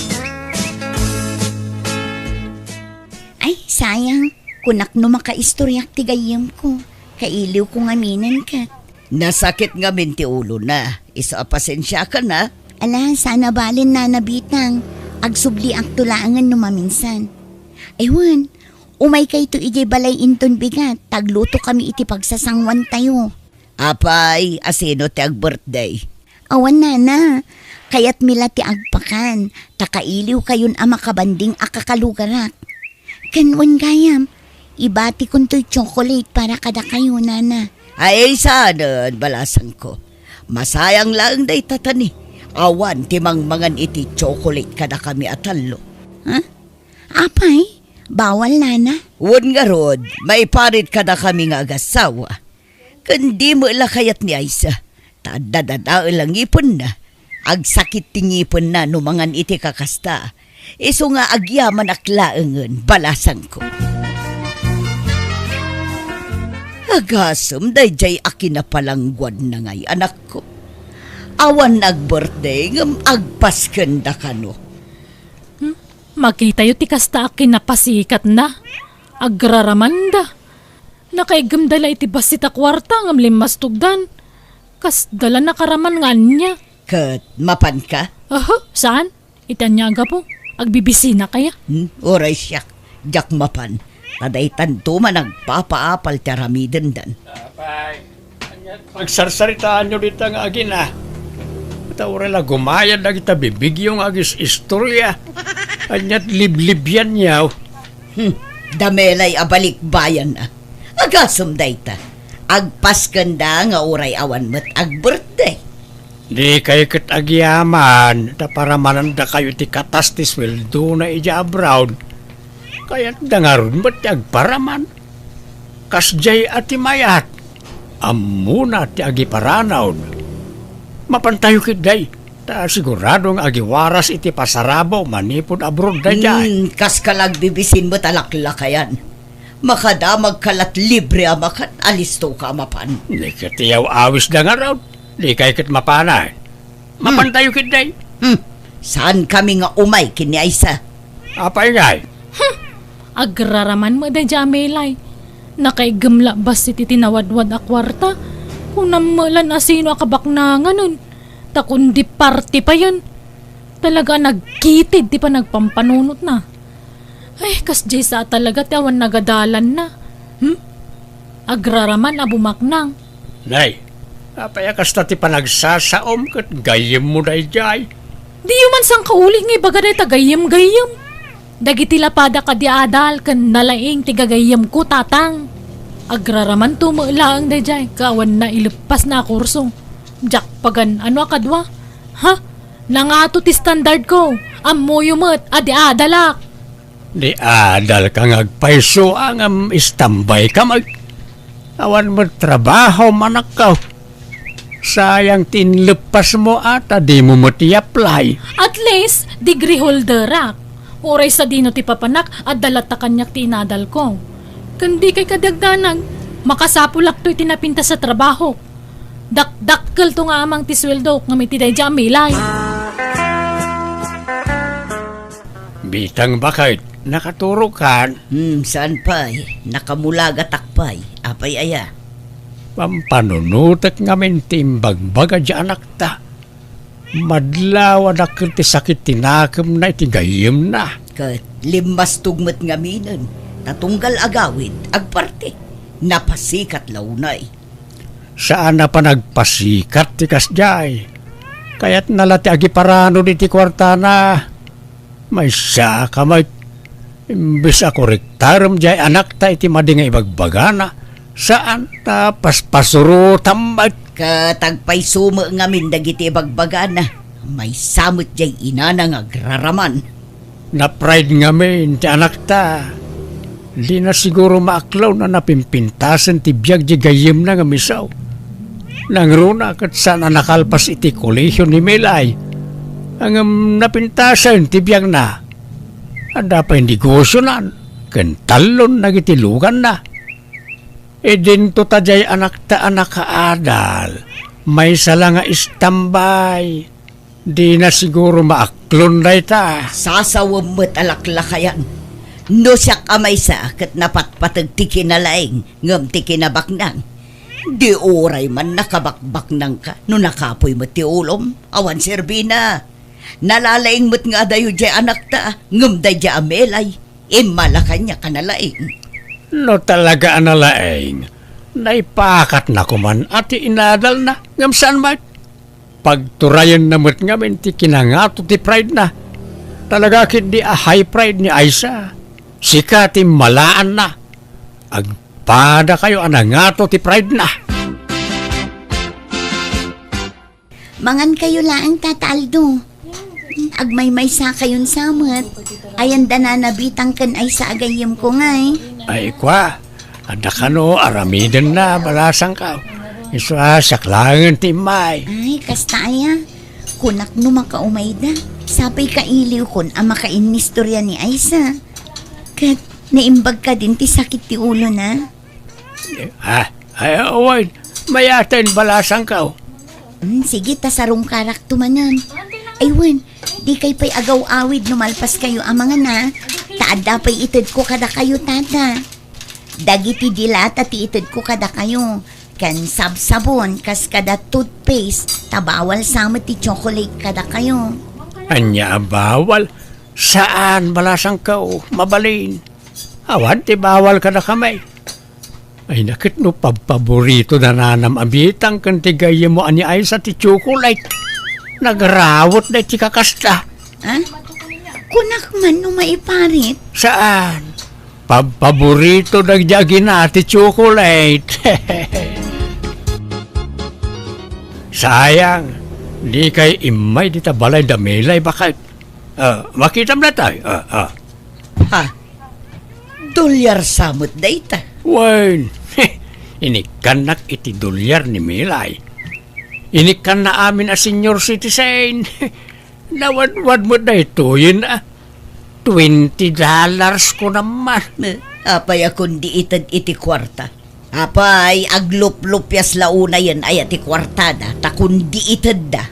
Ay, sayang. Kunak no makaistoryak ti gayim ko. Kailiw ko nga minan ka. Nasakit nga min ti ulo na. Isa pasensya ka na. Ala, sana balin na nabitang. Agsubli ang tulangan no maminsan. Ewan, umay kay to ijay balay inton bigat. Tagluto kami iti pagsasangwan tayo. Apay, asino ti ag-birthday. Awan na. Kayat mila ti agpakan. Takailiw kayon ang makabanding akakalugarak. Kanwan gayam, ibati kon to'y chocolate para kada kayo, nana. Ay, sana, balasan ko. Masayang lang day tatani. Awan, timang mangan iti chocolate kada kami atalo. Ha? Apay, bawal, nana. Wan nga rod, may parit kada kami nga agasawa. Kandi mo kayat ni Aisa. Tadadadao lang ipon na. Agsakit tingipon na numangan iti kakasta. Iso nga agyaman aklaengen balasan ko. Agasem dayjay akin na palangguan na ngay anak ko. Awan nag-birthday ngam agpasken da kano. Makita yu ti kasta akin napasikat na. Agraramanda. Nakaigamdala iti basita kwarta ngam limastugdan. Kas dala nakaraman nga niya. Kat mapan ka? Saan? Itanyaga po. Agbibisi na kaya? Oray siyak. Jak mapan. Taday tanto man nagpapaapal taramiden dan. Magsarsaritaan nyo dito nga agin Matawara lang gumayad na kita bibigyong agis istorya. Anyat liblibyan niyaw. Damelay abalik bayan na. Agasum dayta. Agpaskanda nga oray awan met ag-birthday. Di kayo katagyaman, da para mananda kayo ti katas ti sweldo na ija abroad. Kaya't dangaron ba't agparaman? Kasjay at mayat, amuna ti agiparanaw. Mapantayo kitday, ta siguradong agiwaras iti pasarabaw manipod abroad da dyan. Kas kalagbibisin mo talaklakayan. Makadamag kalat libre amakan, alisto ka mapan. Di katiyaw awis dangaron, di kayo kat mapanay. Mapantayo kitday. Saan kami nga umay kini Aisa? Apay ngay, Agraraman mo da jamelay. Nakaigamla bas iti tinawadwad a kwarta. Kung namalan asino akabaknangan nun. Ta kundi party pa yun. Talaga nagkitid, di pa nagpampanunot na. Ay, kasjay sa talaga tiawan nagadalan na. Agraraman abumaknang. nay, apay kasta ti panagsasaom kat gayem mo day jay. Di yuman sang kauling nga ibagaday tagayam-gayam. Dagiti lapada ka di adal kan nalaing tigagayam ko tatang. Agraraman tumulaang dayjay kawan na ilupas na kurso. Jak pagan ano akadwa? Ha? Nangato ti standard ko. Ammo yumat adi adalak. Di adal kang agpaiso ang istambay ka mag... Awan mo trabaho manakaw. Sayang tinlepas mo ata di mo mati-apply. At least degree holder ak. Oray sa dino ti papanak at dalata kanyak ti inadal ko. Kundi kay kadagdanag, makasapulak to'y tinapinta sa trabaho. Dakdakkel to nga amang ti sweldo nga may tiday jamilay. Bitang bakit, nakaturo kan, Saan pa'y? Nakamulaga takpay. Apay aya. pampanunutak ngamin timbagbaga di anak ta. Madlaw anak ti sakit tinakam na itigayim na. Kat limas tugmat nga minan. Tatunggal agawid, agparte. Napasikat launay. Saan na pa nagpasikat ti kasjay. Kaya't nalati agiparano di ti kwartana. May siya ka may imbis ako rektaram jay anak ta iti madinga ibagbagana. Saan ta paspasuro tamad. Katagpay suma nga min dagiti bagbagana. May samot jay inana nga agraraman. Na-pride nga min ti anak ta. Di na siguro maaklaw na napimpintasan ti biyag di gayim na nga misaw. Nangruna kat sana nakalpas iti kolehiyo ni Melay. Ang napintasan ti biyag na. Ada pa hindi negosyonan. Kentalon nagitilugan na. E din to tajay anak ta anak kaadal. May sala nga istambay. Di na siguro maaklon na ita. Sasawam mo't alaklakayan. No siya kamay sa kat napatpatag ti kinalaing ngam ti kinabaknang. Di oray man nakabakbaknang ka no nakapoy mo ti ulom. Awan serbina. Nalalaing mo't nga dayo jay anak ta ngam day jay amelay. Imalakan niya kanalaing. No talaga analaing. Naipakat na kuman at inadal na. Ngam saan mat? Pagturayan na mo't ngamin ti kinangato ti pride na. Talaga kit di a high pride ni Aisa. Sika ti malaan na. Agpada kayo anangato ti pride na. Mangan kayo laang tataldo. Agmay-may sa kayon samot. Ayan da na nabitang kan ay sa agayim ko ngay. Ay kwa, ada ka no, aramiden na, balasang ka. Iswa, saklangan ti May. Ay, kastaya. Kunak no makaumay da. Sapay kailiw kun ang makainistorya ni Aisa. Kat, naimbag ka din ti sakit ti ulo na. Ay, away, mayaten balasang ka. Sige, tasarong karak tumanan. Aywan, di kay pa'y agaw-awid numalpas kayo ang mga na. Taada pa'y itid ko kada kayo, tata. Dagiti dilata ti itid ko kada kayo. Kan sabsabon, kas kada toothpaste, tabawal sama ti chocolate kada kayo. Anya bawal? Saan balasang ka? Mabalin. Awan, ti bawal ka na kamay. Ay nakit no paborito na nanam abitang kan tigaya mo ani ay sa ti chocolate. Nagrawot na ti kakasta. Ha? Kunak man no maiparit. Saan? Paborito nagjagi na ti chocolate. Sayang, Di kay imay dita balay da melay bakit? Makita mo na tayo. Ha? Dolyar samot dayta. Wen, inikanak iti dolyar ni Melay. Inikan na amin a senior citizen. Nawad-wad mo na ito yun $20 ko naman. Apay akong diitad iti kwarta. Apay, aglup-lupyas launa yan ay ati kwartada. Takun diitad da.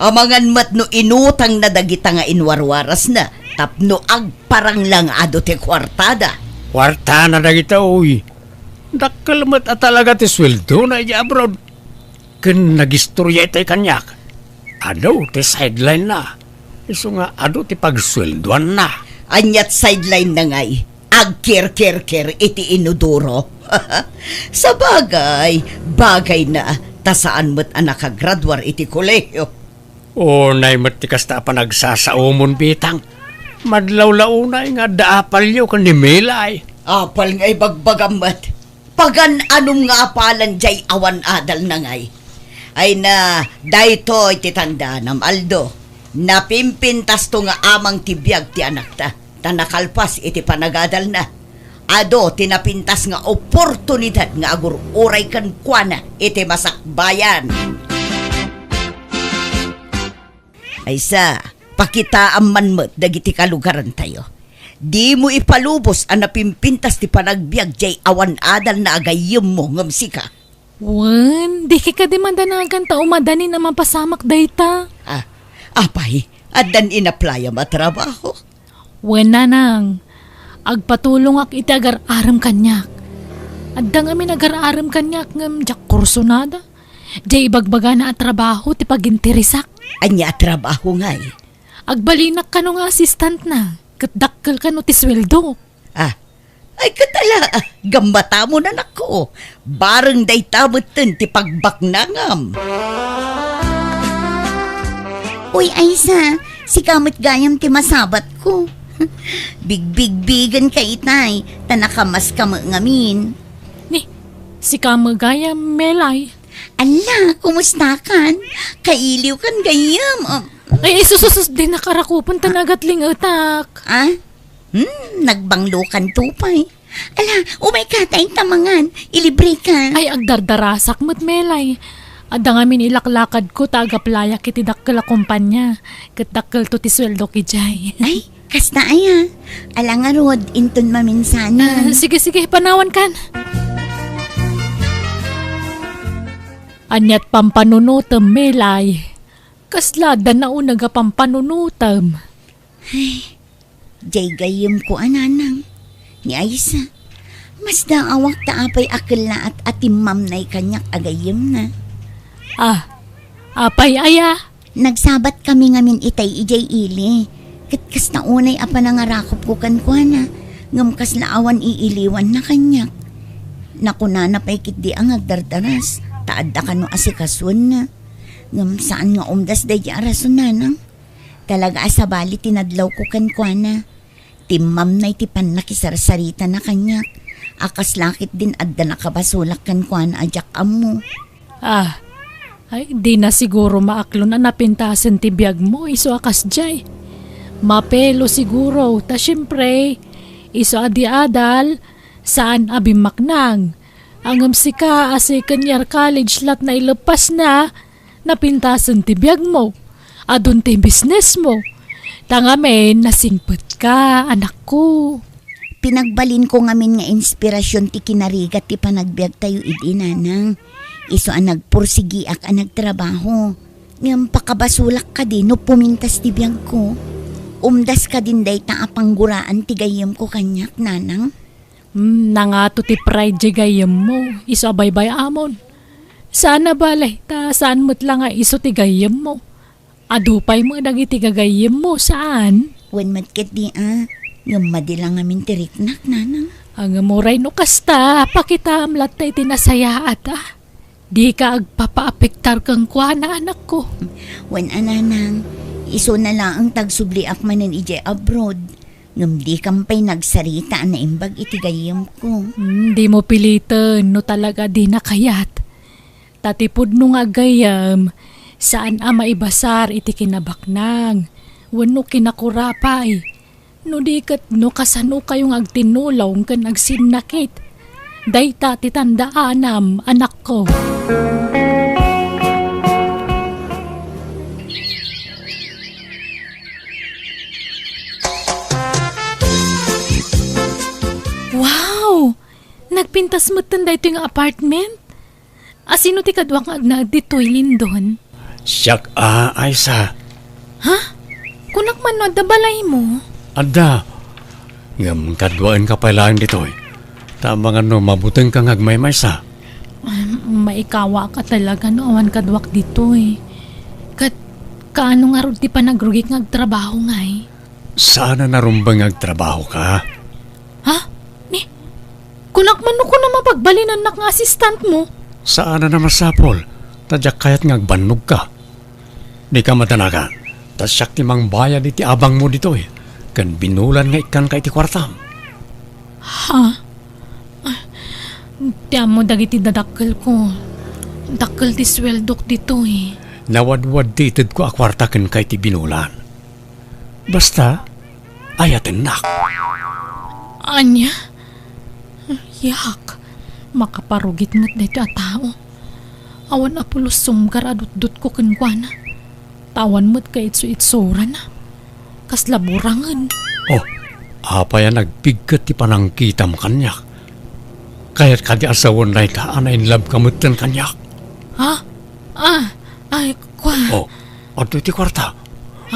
Amangan mat no inutang na dagita nga inwarwaras na. Tapno agparang lang ado ti kwartada. Kwarta na na kita, uy. Dakkalmat at talaga ti sweldo na iya abroad. Kun nagistorya ito'y kanyak. Ado, ti sideline na. Iso nga, ado ti pagsweldoan na. Anyat sideline na ngay. Agker-ker-ker iti inuduro. Sa bagay na tasaan mo't anak kagradwar iti koleyo. O, naimat ti kasta pa nagsasaumon bitang. Madlaw-launay nga daapal yo kan ni Melay. Apal ngay bagbagamat. Pagan anong nga apalan jay awan adal na ngay. Ay na, dayto iti tanda nam Aldo. Napimpintas to nga amang tibiyag ti anak ta. Tanakalpas iti panagadal na. Ado, tinapintas nga oportunidad nga agur uray kan kuana iti masakbayan. Aysa, pakita ang manmet dagiti kalugaran tayo. Di mo ipalubos ang napimpintas ti panagbiag jay awan adal na agayim mo ngamsika. Wen, di ka di mandanagan ta umadani na mapasamak dayta. Apay, adan inaplaya matrabaho. Wen nanang, agpatulong ak iti agar-aram kanyak. Addang amin agar-aram kanyak ngam jak kursunada. Jay ibagbaga na at trabaho ti pagintirisak. Anya trabaho ngay. Agbalinak ka no nga assistant na. Katdakkel ka no ti sweldo. Ay katala, gambata mo na nako. Bareng day tamutin ti pagbaknangam. Uy, Aisa, si kamot gayam ti masabat ko. Big-big-bigan ka itay, tanakamas ka ngamin. Ni, si Kamagaya Melay. Ala, kumusta kan? Kailiw kan gayam. Ay, sususus din nakarakupan tanagatling utak. Nagbanglo kan tupay. Ala, umay ka tayong tamangan. Ilibre ka. Ay, agdardarasak mo't Melay. Adda ngamin ilaklakad ko tagaplaya kiti dakkel a kumpanya. Kitdakkel to ti sweldo ki Jay. Ay, kasta aya. Ala nga rod, inton maminsanan. Sige, panawan kan. Anyat pampanunutam, Melay. Kaslada na unaga pampanunutam. Jay gayam ko ananang. Ni Aisa. Mas daawak taapay akil na at atimam na'y kanyak agayam na. Apay aya. Nagsabat kami ngamin itay ijay ili. Katkas na unay apa nangarakop ko kankwana. Ngamkas na awan iiliwan na kanyak. Nakunana pa'y kit di ang agdardaras. Taadda ka no asikasun na. Ngam saan nga umdas day arason nanang. Talaga asabali tinadlaw ko kankwana. Timam na'y tipan nakisarsarita na kanyak. Akas lakit din adda nakabasulak kankwana ajak amo. Ay, di na siguro maaklon na napintasan ti biyag mo, iso akas jay. Mapelo siguro, ta syempre, iso adi adal, saan abimaknang. Ang sika asi kanyar college lat na ilepas na, napintasan ti biyag mo, adun ti business mo. Tangamen, nasingpet ka, anak ko. Pinagbalin ko ngamin nga inspirasyon ti kinarigat ti panagbiag tayo idinanang. Iso ang nagpursigiak ang nagtrabaho. Ngam pakabasulak ka din no pumintas ti biyag ko. Umdas ka din day taapangguraan ti gayam ko kanyak nanang. Nangato ti pride di gayam mo, iso abaybay amon. Sana balay, ta saan mo't lang nga iso ti gayam mo. Adupay mo dagiti gagayam mo, saan? When matkit di ngam madilang amin ti riknak nanang. Ang amuray no kasta, pakita amlat tayo tinasaya Di ka agpapaapektar kang kuana anak ko. When ananang, iso na lang ang tagsubliak manan ije abroad. Ngam di kampay nagsarita na imbag itigayam ko. Di mo pilitan, no talaga di nakayat. Tatipod nung agayam, Saan maibasar iti kinabaknang? Wano kinakurapay? No di kat no kasano kayong agtinulaw kan agsinakit. Dayta titandaanam, anak ko. Wow! Nagpintas mo tanda ito yung apartment? Asino ti kadwang agna dito'y Lindon? Siyak Aisa. Ha? Kunak man no, balay mo? Ada. Ngam kadwaan ka pa lang dito eh. Tama nga no, mabuteng kang agmay-may sa. Maikawa ka talaga no, awan kadwak dito eh. Kaano nga ron di pa nagrugik ngagtrabaho nga eh. Sana narumbang agtrabaho ka? Ha? Ni? Kunak man no ko na mapagbalinan na nga assistant mo. Saan na masapol? Tadyak kayat ngagbanog ka. Di ka matanakan. Tasyak timang bayad iti abang mo dito eh. Kan binulan nga ikan ka iti kwartam. Ha? Tiyan mo dagiti dadakkel ko. Dakkel ti sweldok dito eh. Nawadwad dated ko akwarta kan ka iti binulan. Basta, ayaten nak. Anya? Yak. Makaparugit mo't dito a tao. Awan apulos sumgar adut-dut ko kenkwana. Tawan mo't ka itso-itsura na. Kaslaburangan. Oh, apa yan nagpigkat ti panangkitam kanyak. Kaya't kadi asawon na itaan na in love kamutan kanyak. Ha? Ay, kwa. Oh, ato iti kwarta.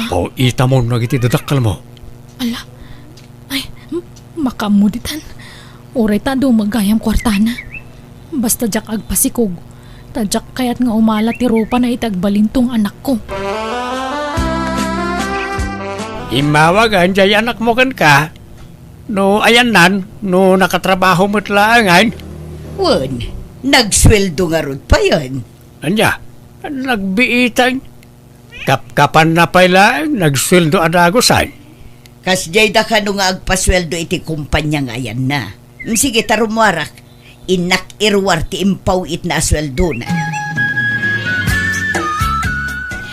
Pau ita mo nagiti dadakal mo. Ala. Ay, makamuditan. Uray ta do magayam kwartana. Basta jak agpasikog. Tadyak kayat nga umala ti rupa na itagbalintong anak ko. Imawagan jay anak mo kan ka. No, ayan nan. No, nakatrabaho mo't laangan. Wan, nagsweldo nga ron pa yan. Anya, nagbiitang. Kapkapan na pala, nagsweldo adagosan. Kas jay da ka nung agpasweldo iti kumpanya nga yan na. Sige tarumwarak, inak irwar ti impaw it na asweldo na.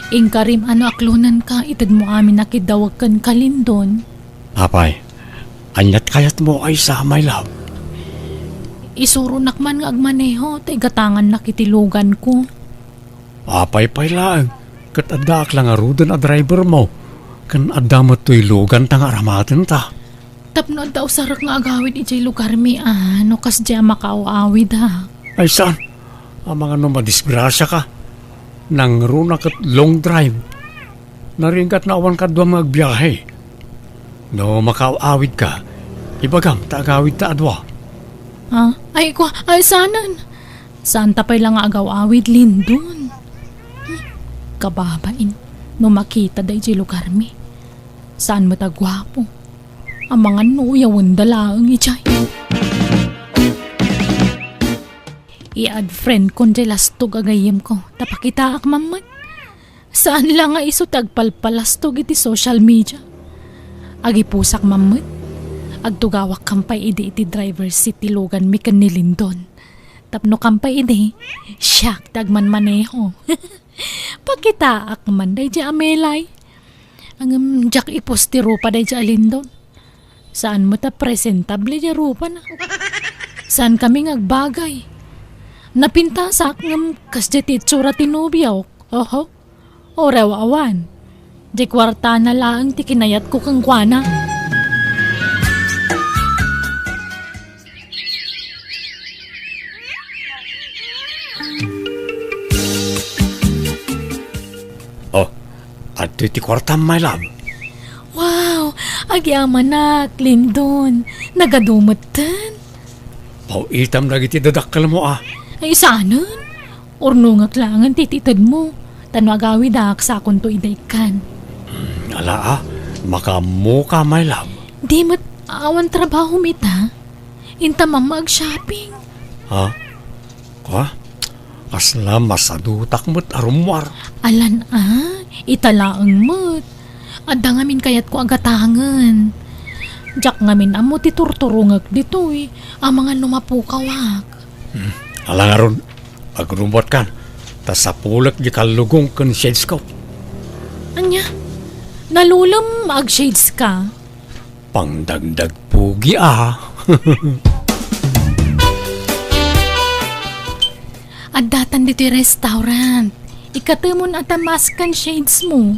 Ingkarim ano aklunan ka, itad mo amin nakidawag kan kalindon. Apay, anyat kayat mo ay sa my love. Isuro nakman nga agmaneho, tay gatangan nakitilugan ko. Apay lang, kat adak lang arudan a driver mo. Kan adamat to'y lugan tang aramatin ta. Tapno daw sarak nga agawid ijay lugar mi ano kas dya makauawid ha. Ay saan? Ang mga no madisgrasya ka. Nang runa kat long drive. Naringkat na awan ka doon magbiyahe. No makaawid ka. Ibagam, taagawid ta adwa. Ha? Ay kwa, ay sanan. Saan tapay lang nga agaw-awid Lindon. Kababain, no makita da ijay lugar mi. Saan mo tagwapo? Ang mga nuyawan dalaang ijay. I-add friend kon jay lastog agayim ko. Tapakita ak mamad. Saan lang nga iso tagpalpalastog iti social media. Agipusak mamad. Agtugawak kampay iti driver city logan mi kan ni Lindon. Tapno kampay ide, siyak tagman maneho. Pakita ak man day di amelay. Ang jak iposti rupa day di Lindon. Saan mo ta presentable di rupa na? Saan kami ngagbagay? Napintasak ngam kas di titsura tinubyaw. Oho, orew awan. Di kwarta na lang ti kinayat ko kang kwana. Oh, at ti kwarta my love. Wow, agyaman na, Lindon. Nagadumatan. Pau itam lagi ti dadakal mo ah. Ay, sanan? Orno nga klangan tititad mo. Tanwagawi dak sa akong to idaykan. Ala ah, makamu ka my love. Di mat awan trabaho mita. Inta mamag-shopping. Ha? Kwa? Asla masadutak mo't arumwar. Alan italaang mat. Adda ngamin kayat ko agatangan. Jak ngamin amo titurturungag dito eh. Ang mga lumapukawak. Ala nga ron, agrumbot kan. Ta sa pulak di kalugong kan shades ko. Anya, nalulam mag-shades ka. Pangdagdag pugi At datan dito yung restaurant. Ikatamon at maskan shades mo.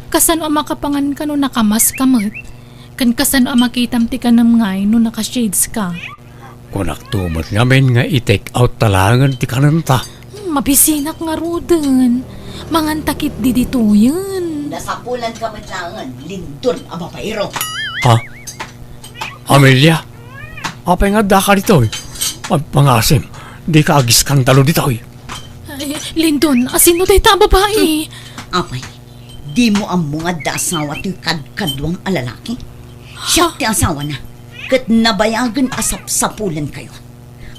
Kasano ang makapangan ka no nakamas kamot. Kan kasano ang makitam ti ka ng ngay no naka-shades ka. Kunak tumot ngamin nga i-take out talangan ti kananta. Mabisinak nga roden. Mangantakit di dito yun. Nasapulan ka matlangan, lindon ang mapairo. Ha? Amelia? Apay nga da ka dito Pangasim, di ka agis kang talo dito Ay, Lindon, asino day ta babae? Apay, di mo ang mga dasawa ti kadkadwang alalaki. Siya ti asawa na. Kat nabayagan asap-sapulan kayo.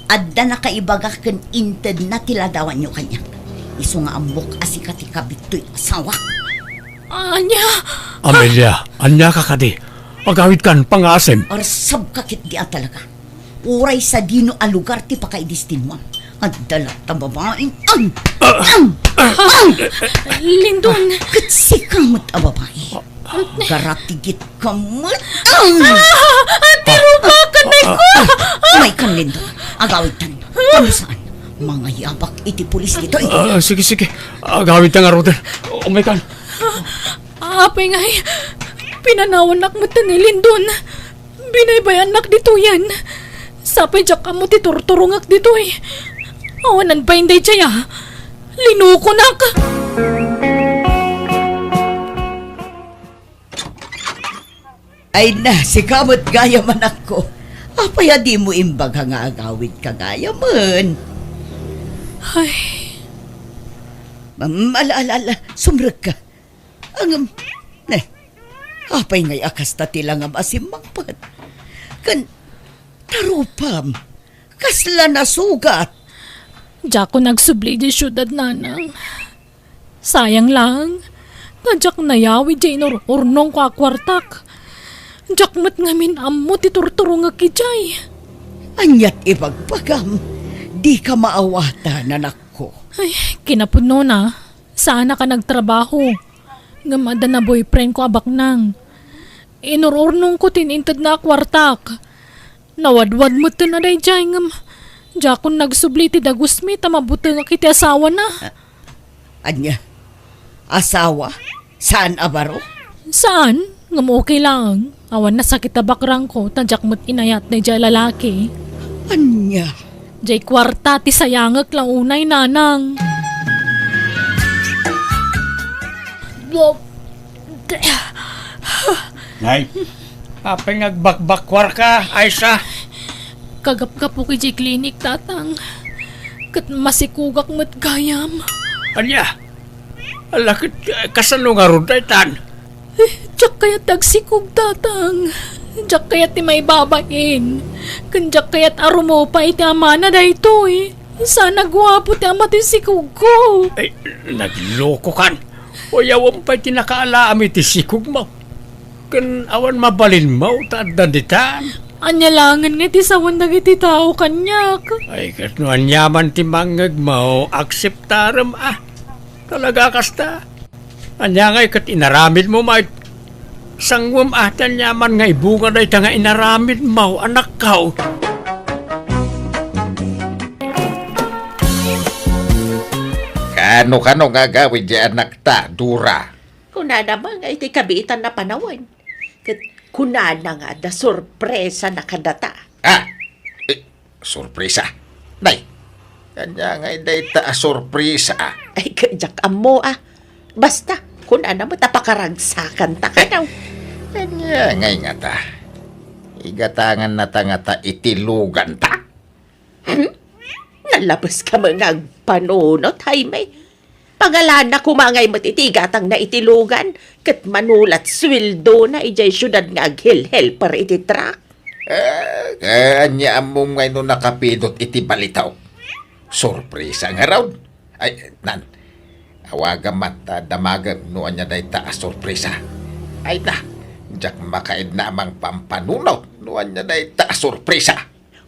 Adda na kaibaga kan inted na tiladawan nyo kanya. Iso nga amok asika ti kabito'y asawa. Anya? Amelia, anya ka kadi. Pagawid kan pangasim. Or sabkakit di talaga. Uray sa dino a lugar ti pakaidistinwang. At dalat na babaeng Lindon. kat sikamot a babae. Garatigit kamot Tirubakan na ko! May kanlindo. Agawid tan. Kamusaan. Mga yabak iti pulis dito Sige, sige. Gawid na nga roden. Umay kan. Apay ngay, pinanawanak mo ni Lindon. Binaybayanak dito yan. Sapay jak ka mo ti turturungak dito eh. Awanan pa hindi siya. Linuko nak. Ay na, si kamot gaya man ako. Apaya di mo imbag nga agawid ka gaya man. Ay, Ala, sumrag ka. Apay ngay akas ta tila nga masimangpat. Kan, tarupam. Kasla na sugat. jak ko nagsubli di syudad nanang. Sayang lang. Tadyak nayawi di urnong ko akwartak. Jak mat ngamin ammo ti turturungak kijay. Anyat ibagpagam. Di ka maawata na nako. Ay, kinapuno na. Sana ka nagtrabaho. Ngamada na boyfriend ko abak nang. Inururnong ko tinintad na kwartak. Nawadwad mo to na day jay ngam. Jakon nagsubli ti dagusmi tamabuto nga kiti asawa na. Anya, asawa? Saan abaro? Saan? Ngam okay lang. Awan na sakit abakrang ko. Tadyak mo't inayat na jay lalaki. Anya, Jay kwarta ti sayangak lang unay nanang. Nay, apay ngagbakbakwar ka, Aisa. Kagap-gapo ki jay klinik tatang. Kat masikugak mo't gayam. Anya, alakit kasano nga ron tan. Diyak kaya tagsikog tatang. Diyak kaya ti may babain. Kandiyak kaya arumo pa iti ama na dahito eh. Sana gwapo ti ama ti sikog ko. Ay, nagloko kan. O yawan pa tinakaalaami ti sikog mo. Kan awan mabalin mo, tadaditan. Anyalangan nga ti sawan nagiti tao kanyak. Ay, kasnuan yaman ti mangag mo, akseptaram Talaga kasta. Anya ngay kat inaramid mo, mait. Sangwam atan yaman nga ibunga na ita nga inaramid mo, anak kao. Kano nga gawin di anak ta, Dura? Kuna naman nga iti kabitan na panawan. Kuna na nga da sorpresa na kadata. Sorpresa. Nay, kanya nga day ta sorpresa Ay, kajak amo Basta, kuna naman tapakaragsakan ta ka daw. Kanya nga ta. Igatangan na ta nga ta itilugan ta. Nalabas ka mga panunot, Jaime. Pangalan na kumangay matitigatang na itilugan, kat manulat swildo na ijay syudad nga aghel-hel para ititrak. Kanya among ngay no nakapidot iti balitaw. Sorpresa nga raw. Ay, nan. Awaga mata damagan no anya day ta sorpresa. Ay na. Diyak makaid na amang pampanunaw no anya day ta sorpresa.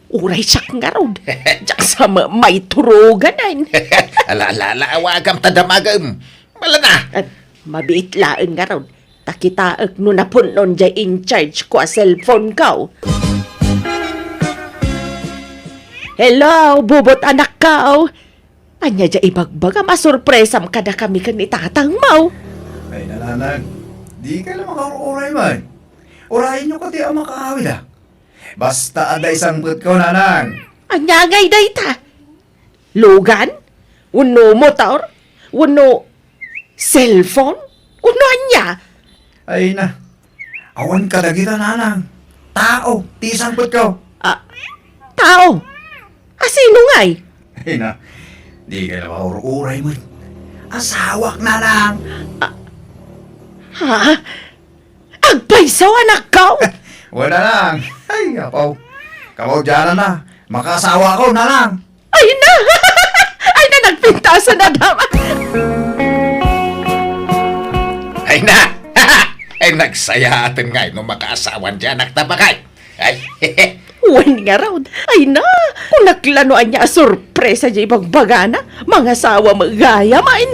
Uray siyak nga raw. Diyak sa may turugan ay. Ala, awagam ta damagam. Mala na. At mabiit laeng nga raw. Takitaak no napunon dya in charge ko a cellphone ka. Hello, bubot anak ka. Anya dya ibagbaga, masurpresam ka na kami kan itatang mo. Ay, nananag, di ka lang makauray man. Urahin nyo kati ang makaawid ah. Basta ada isang put ko, nanang. Anya ngay day ta. Lugan? Uno motor? Uno cellphone? Uno anya? Ay na, awan ka na kita, nanang. Tao, ti isang put ko. Tao? Sino ngay? Ay na, di ka lang makauray man. Asawak, nanang. Ha? Agpaisaw anak ka? Wala lang. Ay, apaw. Kapaw dyan na. Makasawa ko, nanang. Ay na! Ay na, nagpintasan na daman. Ay na. Ay nagsaya atin nga no makaasawan dyan nagtabakay. Ay, Wan nga raw. Ay na, kung naklanoan niya sorpresa dyan ibagbagana, mga sawa magaya main.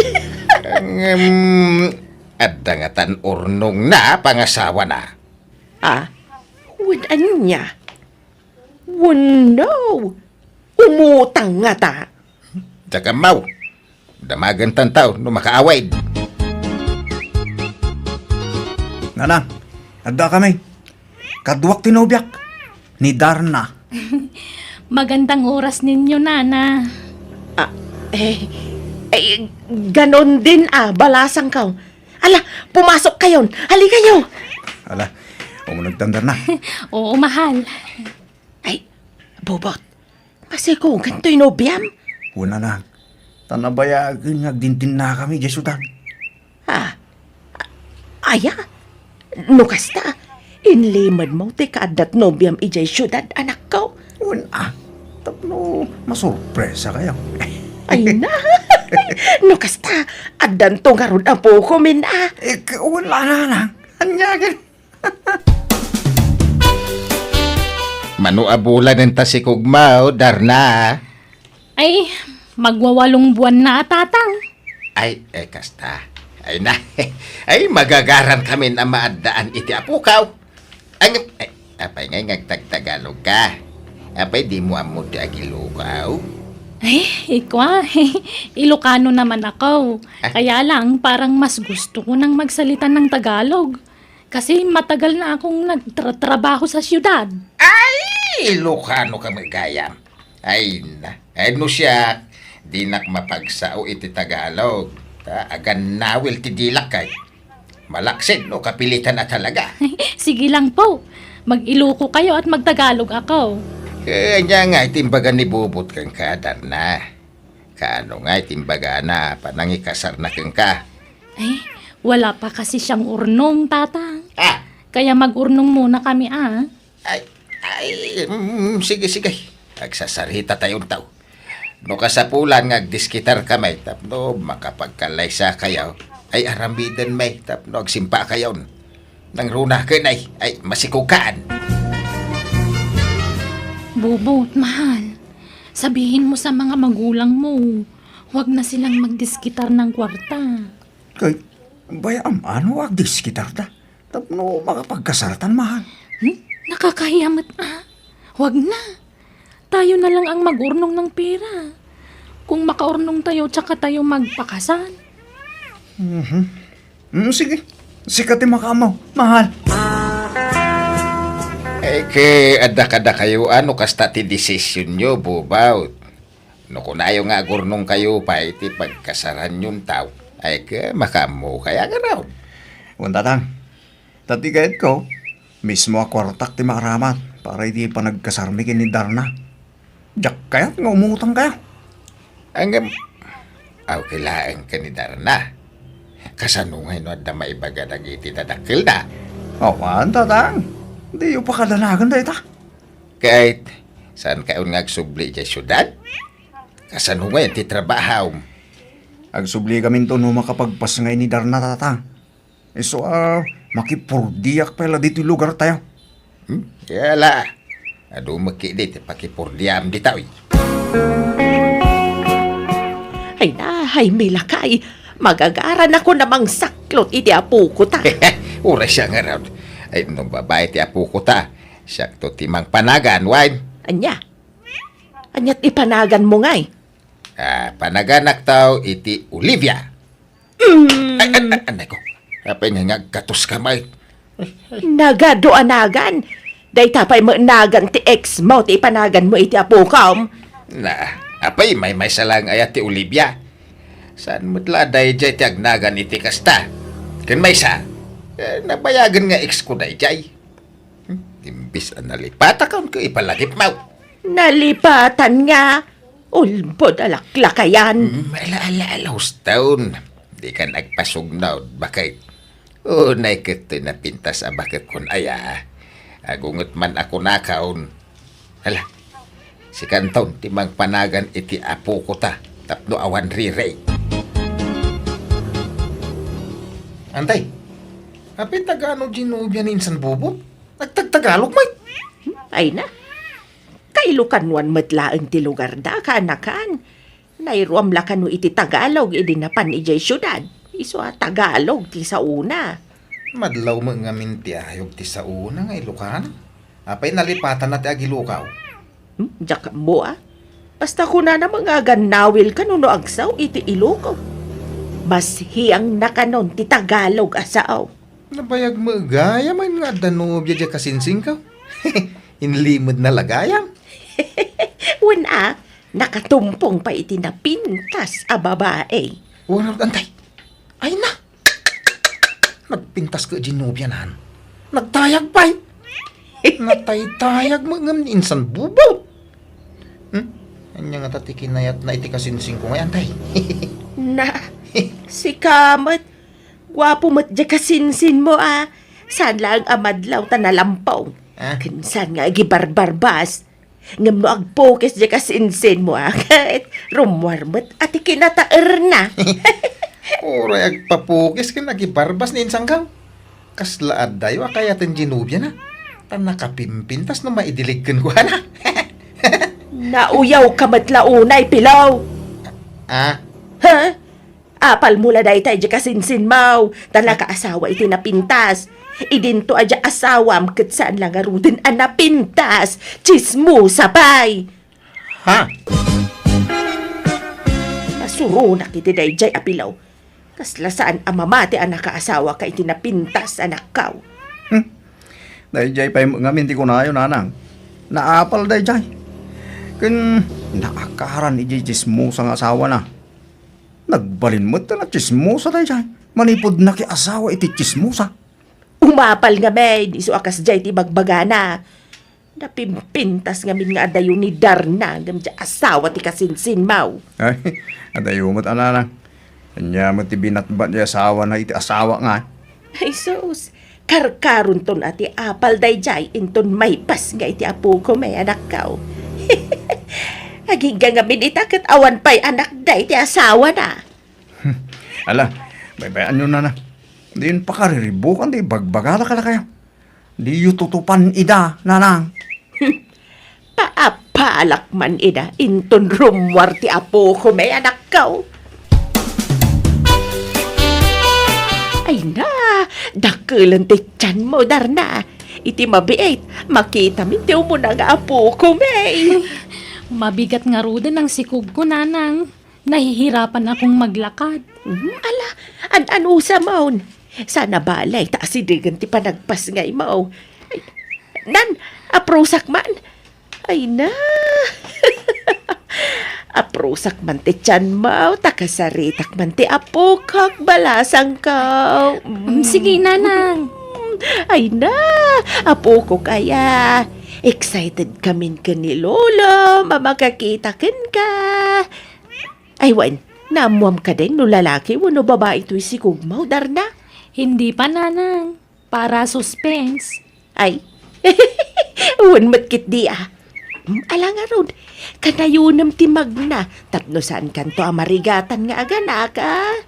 adda nga tan urnong na pangasawa na. Wadan niya. No. Umutang nga ta. Tsaka mau. Damagan tan tao no makaaway. Nanang, adda kami. Kadwak tinobyak. Ni Darna. Magandang oras ninyo, Nana. Ganon din balasang ka. Ala, pumasok kayon. Hali kayo. Ala, umunagtandar na. Oo, mahal. Ay, bobot. Kasi kung ganito'y nobyam. Una na. Tanabayagin nagdintin na kami, Jesudan. Aya, nukasta. Inlimad mo, te kaadat nobyam ijay syudad, anak ko. Una. Tapno, masurpresa kayo. Ay na. Nukasta, adan to nga ron ang puko min Wala na. Anyagin. Manuabulan ng tasikugmao, Darna. Ay, magwawalong buwan na, tatang. Ay, kasta. Ay na. Ay, magagaran kami na maadaan iti apukaw. Apay ngay ngagtagtagalog ka. Apay di mo amo di agilukaw. Ay, ikwa. Ilocano naman ako. Kaya lang, parang mas gusto ko nang magsalita ng Tagalog. Kasi matagal na akong nagtrabaho sa siyudad. Ay, Ilocano ka magayam. Ay na. Ay no siya. Di nak mapagsao iti Tagalog. Agan nawil ti dilak kay. Malaksin no kapilitan na talaga. Sige lang po. Mag-Iloco kayo at magtagalog ako. Kanya nga itimbaga ni bubot kang kadar na. Kaano nga itimbaga na panangikasar na kang ka. Ay, wala pa kasi siyang urnong, tatang. Ah! Kaya mag-urnong muna kami, Sige. Agsasarita tayong tao. No kasapulan nga agdiskitar kamay tapno makapagkalaysa kayo ay aramidan may tapno agsimpa kayon. Nang runa ka ay masikukaan. Bubot, mahal. Sabihin mo sa mga magulang mo, huwag na silang magdiskitar ng kwarta. Kay, bayam, ano agdis kitar ta? Tapno makapagkasaratan, mahal. Nakakahiyamat, Huwag na. Tayo na lang ang mag-urnong ng pera. Kung makaurnong tayo, tsaka tayo magpakasal. Sige. Sikati makamaw, mahal. Ada kayo ano kasta ti desisyon nyo, bubaw. No kunayo nga gurnong kayo pa iti pagkasaran yung tao. Ay makamo kaya nga raw. Untatang, tatigayat ko, mismo akwartak ti makaramat para iti panagkasarmikin ni Darna. Diyak kaya't nga umutang kayo. Ang kailangan ka ni Darna. Kasanungay no at na maibaga na iti tadakil na. Tatang. Di yung pakadanagan da ita. Kahit saan kayo nga agsubli dyan syudad? Kasanungay ti trabahaw. Agsubli kami to no makapagpas ngay ni Darna, tatang. Makipurdiyak pala dito lugar tayo. Yala. Ado makikit pakipurdiam di tao. Ay na, ay milakay. Magagaran ako namang saklot iti apo ko ta. Ura siya nga raw. Ay, nung babae ti apo ko ta. Siya to timang panagan, wine. Anya? Anya't ipanagan mo ngay. Panaganak tao iti Olivia. Ay, anay ko. Apay nga gatos kamay. Nagadoanagan. Day tapay mo nagan ti ex mo ti ipanagan mo iti apo kam. Na, apay may salang ayat ti Olivia. Saan mo't day jay ti agnagan iti kasta. Kan may sa, nabayagan nga ex ko day jay. Imbis na nalipata ka ko ipalagip mo. Nalipatan nga. Ulbod alaklakayan. Alaalaos taon. Di ka nagpasugnaw. Bakit? Unay kito na pintas bakit kun aya. Agungot man ako nakaon. Hala, si kantaon timang panagan iti apo ko ta. Tapno awan rirey. Antay, apin Tagalog ginubya ni insan bubot? Nagtagtagalog may? Ay na. Kailukanwan matlaan ti lugar da kanakan. Nairuam lakan no iti Tagalog idinapan ijay syudad. Iso Tagalog ti sa una. Madlaw mo nga minti ayog ti sa una nga ilukan. Apay nalipatan na ti agilukaw. Diyak mo Basta ko na mga ganawil kanuno agsaw iti Ilocos. Mas hiyang nakanon ti Tagalog asaw. Nabayag mo gaya man nga danubya dya kasinsing ka. Inlimod na lagayang. Wala, nakatumpong pa iti na pintas a babae. Wala, antay. Ay na. Nagpintas ka ginubyanan. Nagtayag pa eh. Nataytayag mo nga insan bubaw. Anya nga tatikinayat na iti kasinsing ko ngayon, tay. Na, si Kamat, gwapo mo't dya kasinsin mo Saan lang amadlaw ta nalampaw. Kinsan nga gibarbarbas. Ngam no agpokes dya kasinsin mo kahit rumwarmat at ikinataer na. Oray agpapukis ka nagibarbas ni insang kaw. Kaslaad dayo akayatin ginubya na. Tan nakapimpintas na maidiligkan ko na. Nauyaw ka matlaunay, pilaw. Ah? Ha? Apal mula day tayo kasinsin mau. Tan nakaasawa iti napintas. Idinto adya asawam kat saan lang arudin ang napintas. Chismo sapay. Ha? Masurunak iti dayjay apilaw. Kasla saan amamati ang nakaasawa ka iti napintas anak kaw. Dahil jay pa yung nga minti ko na yun, nanang. Naapal dahil jay. Kan naakaran iti chismosa nga asawa na. Nagbalin mo na chismosa dahil jay. Manipod na ki asawa iti chismosa. Umapal nga may, di so akas jay ti bagbagana. Napimpintas nga min nga adayo ni Darna, ngam dya asawa ti kasinsin mau. Ay, adayo mo't ananang. Kanya mo ti binatbat niya asawa na iti asawa nga. Ay sus, karkarun ton ati apal day jay, inton may pas nga iti apo ko may anak kaw. Aging nga min itakat awan pa'y anak day ti asawa na. Ala, baybayan nyo na. Di yun pa kariribukan, di bagbagala ka na kayo. Di yu tutupan ida, nanang. Paapalak man ida, inton rumwar ti apo ko may anak kaw. Ay na, dakulan ti tiyan mo, Darna. Iti mabiait, makita mi tiyo mo na nga apo ko may. Mabigat nga ruden ang sikog ko, nanang. Nahihirapan akong maglakad. Ala, an-anusa maun. Sana balay, taasidigan ti panagpas ngay mau. Nan, aprosak man. Ay na. Aprosak man ti tiyan mau, takasaritak man ti apo kag balasang ka. Sige, nanang. Ay na, apo ko kaya. Excited kamin ka ni Lolo, mamakakita ka. Ay, wan, namuam ka din no lalaki, wano babae ito'y si Kugmaw, Darna? Hindi pa, nanang. Para suspense. Ay, wan matkit di Ala nga ron, kanayunam ti magna, tapno saan kanto amarigatan nga agana ka.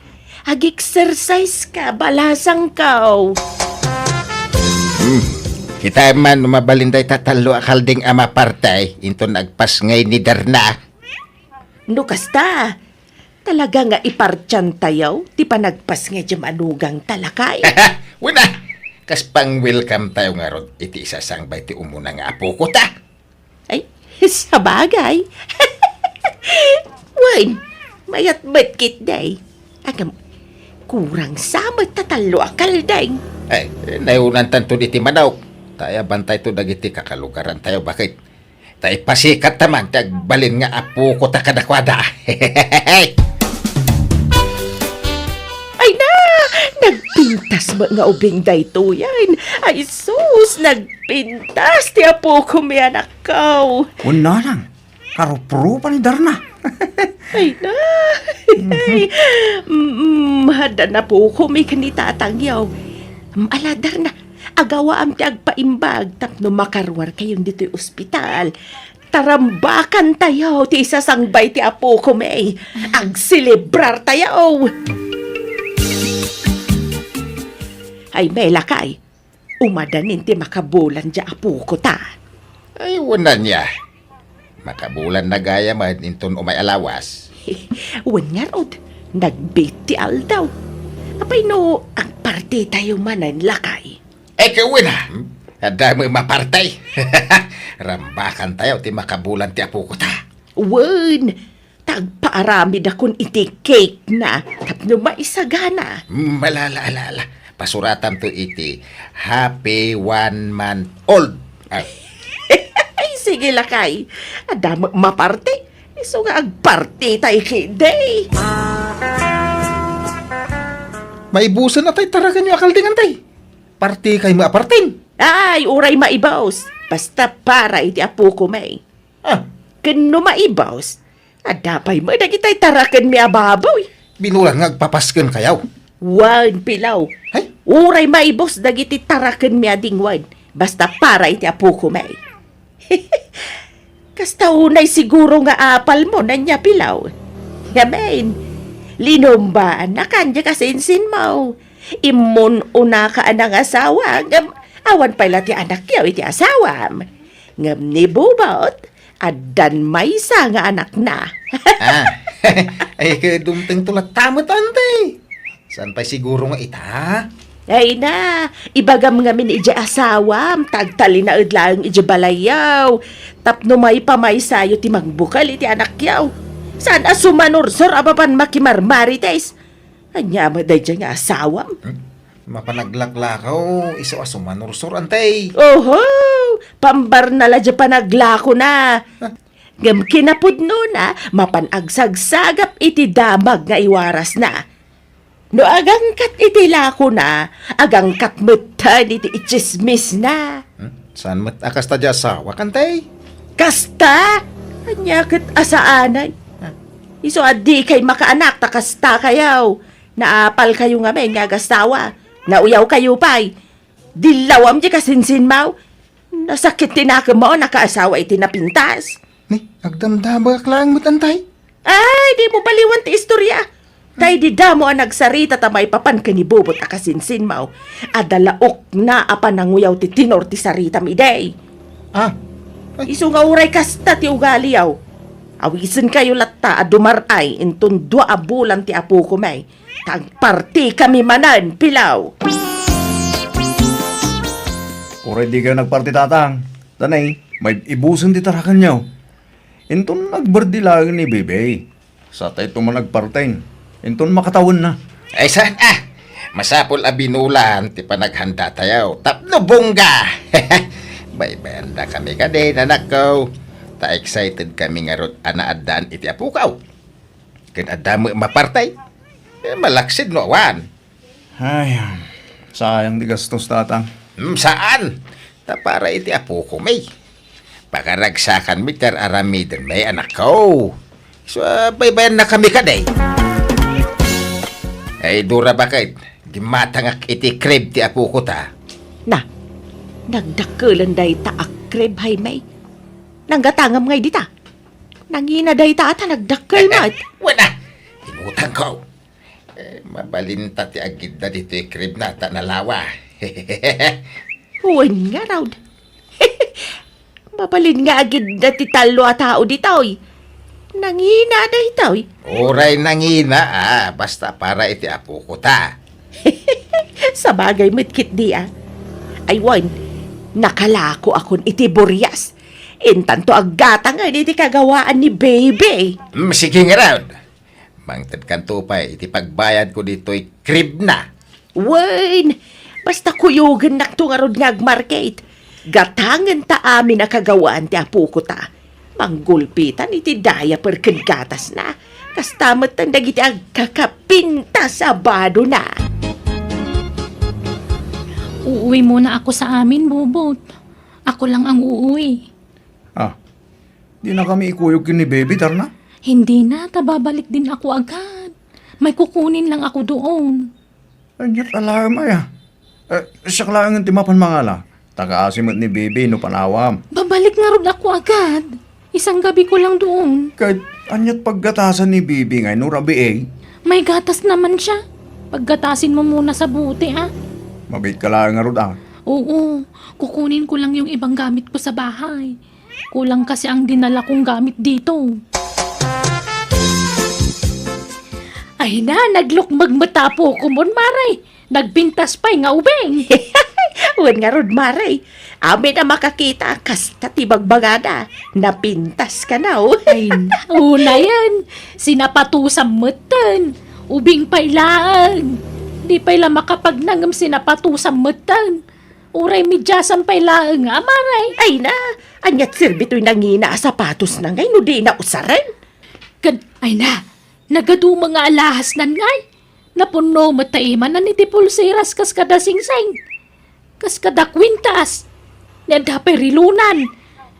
Ag-exercise ka, balasang kaw. Kita man mabalinday tatalo akalding ama partay into nagpas ngay ni Darna. No kasta, talaga nga ipartyan tayaw, ti pa nagpas nga dyan anugang talakay. Wala, kas pang welcome tayo nga rod iti isasangbay ti umuna nga apo ko ta. Ay, sa bagay. Wan, mayat ba't day. Agam, kurang samot tatalo akalday. Ay, nayunan tanto iti manawk. Taya bantay to dagiti kakalugaran tayo. Bakit? Tayo pasikat naman. Tagbalin nga apo ko ta kadakwada. Ay na! Nagpintas ba nga ubing dayto yan? Ay sus! Nagpintas! Ti apo ko may anak ko. Una lang. Karupro pa ni Darna. Ay na! Ay, hada na po ko may kanitatangyaw. Aladar na. Agawa am ti agpaimbag tapno makarwar kayon dito'y ospital. Tarambakan tayo ti isasangbay ti apo ko may. Agsilibrar tayo. Ay may lakay. Umadanin ti makabulan di apo ko ta. Ay, wala niya. Makabulan na gaya man inton umay alawas. Wan nga rod. Nagbiti aldaw. Apay no, ang parte tayo manan lakay. Eh, kawin na. Ada mo mapartay. Rambakan tayo ti makabulan ti apo ko ta. Wan, tagpaarami da kun iti cake na tapno maisagana. Malala. Pasuratan to iti happy 1 month old. Ay, Ay, sige lakay. Ada maparte. Iso nga agparte tayo kiday. maibusan na tayo taragan yung akaldingan tayo. Parti kay maapartin. Ay, uray maibaws. Basta para iti apo ko may. Ah, Kano maibaws? Adapay mo, nagitay tarakan mi ababaw. binulang ngagpapasken kayaw. Wan pilaw. Ay, Uray maibos dagiti tarakan mi adingwan. Basta para iti apo ko may. Kasta unay siguro nga apal mo na niya pilaw. Yamen, linumbaan na kanya kasinsin mo. Imun una ka anang asawa. Awan pala ti anak yaw iti asawam. Ngam ni bubot, adan may isa nga anak na. ah. Ay, kadumteng tulat tamot antay. Saan pa siguro nga ita? Ay na, ibagam ngamin iti asawam, tagtali na udlang iti balayaw. Tapno may pamay sayo ti magbukal iti anak yaw. Saan asumanursor abapan makimarmarites? Anya mo day dyan nga asawam. Mapanaglaklakaw, iso asumanursor antay. Oho, pambar na la dyan panaglako na. Ngam kinapudno na, mapanagsagagap iti damag nga iwaras na. No agangkat iti lako na, agangkat mutan iti ichismis na. Saan mat akas ta dya asawa kantay? Kasta? Anyakit asaanan? Iso adi kay makaanak ta kasta kayaw. Naapal kayo nga may nga gastawa. Nauyaw kayo pa'y. Dilawam di kasinsin mo. Nasakit tinaka mo nakaasawa iti napintas. Ni, agdamdama ka lang matantay. Ay, di mo baliwan ti istorya. Tay di damo ang nagsarita tamay papan kanibubot akasinsin mo. Adalaok na apan nanguyaw ti tinor ti sarita mi day. Ah, Isu nga uray kasta ti ugali yaw. Awisin kayo latta a dumaray intun 2 bulan ti apo ko may. Tagparti kami manan, pilaw. Oray di kayo nagparti tatang. Tanay, may ibusan di tarakan nyo. Inton nagbardilagan ni Bebe. Sa tayo tuman nagpartain. Inton makatawan na. ay saan masapol a binulan ti panaghanda tayo. Tapno bongga. Bay banda kami ka din anak ko. Ta excited kami nga rod anaadaan iti apukaw. Ken adamo mapartay. Malaksid no awan. Ay, sayang di gastos tatang. Saan? Ta para iti apo ko may. Pakaragsakan mi ter aramiden may anak ko. So, baybayan na kami kaday. Ay, dura bakit? Di matangak iti krib ti apo ko ta. Na, nagdakulan day ta akrib hay may. Nanggatangam ngay dita. Nangina day ta ata nagdakkel mat. Wala. Inutang ko. Mabalinta ti agid na dito krib na ta nalawa. Huwag nga raw. Mabalin nga agad na titalo at tao dito eh. Nangina na ito eh. Oray nangina, basta para iti apo ko ta. Sa bagay mitkit di ah. Ay wan, nakalako akon iti Boreas. Intanto agata nga iti kagawaan ni baby. Sige nga raw. Mangtad kanto pa, iti pagbayad ko dito'y crib na. Wan, basta kuyugan na ito nga rod nga agmarket. Gatangan ta amin na kagawaan ti apo ko ta. Manggulpitan iti daya perken gatas na. Kastamat ang dagiti agkakapinta sa bado na. Uuwi muna ako sa amin, Bubot. Ako lang ang uuwi. Di na kami ikuyog kin ni baby, Darna. Hindi na, tababalik din ako agad. May kukunin lang ako doon. Anyat alarm ay siya lang ang timapan mangala. Takaasimot ni baby no panawam. Babalik nga rin ako agad. Isang gabi ko lang doon. Kahit anyat paggatasan ni baby ngay no rabi May gatas naman siya. Paggatasin mo muna sa buti, ha? mabait ka lang nga rod Oo, kukunin ko lang yung ibang gamit ko sa bahay. Kulang kasi ang dinala kong gamit dito. Ay na, naglukmagmata po ko mon, Maray. Nagbintas pa'y nga ubeng. Huwag nga rod, Maray. Amin na makakita kasta tibagbagada. Napintas ka na, oh. Ay na, una yan. Sinapatusang matan. Ubing pa'y lang. Di pa'y lang makapagnangam sinapatusang matan. Uray midyasan pa'y lang, Maray. Ay na, anyat sirbito'y nangina sapatos na ngay, no di na usaran. Ay na, nagadu mga alahas nan ngay. Napuno mataiman na ni tipulsiras kas kada singseng. Kas kada kwintas. Nandapay rilunan.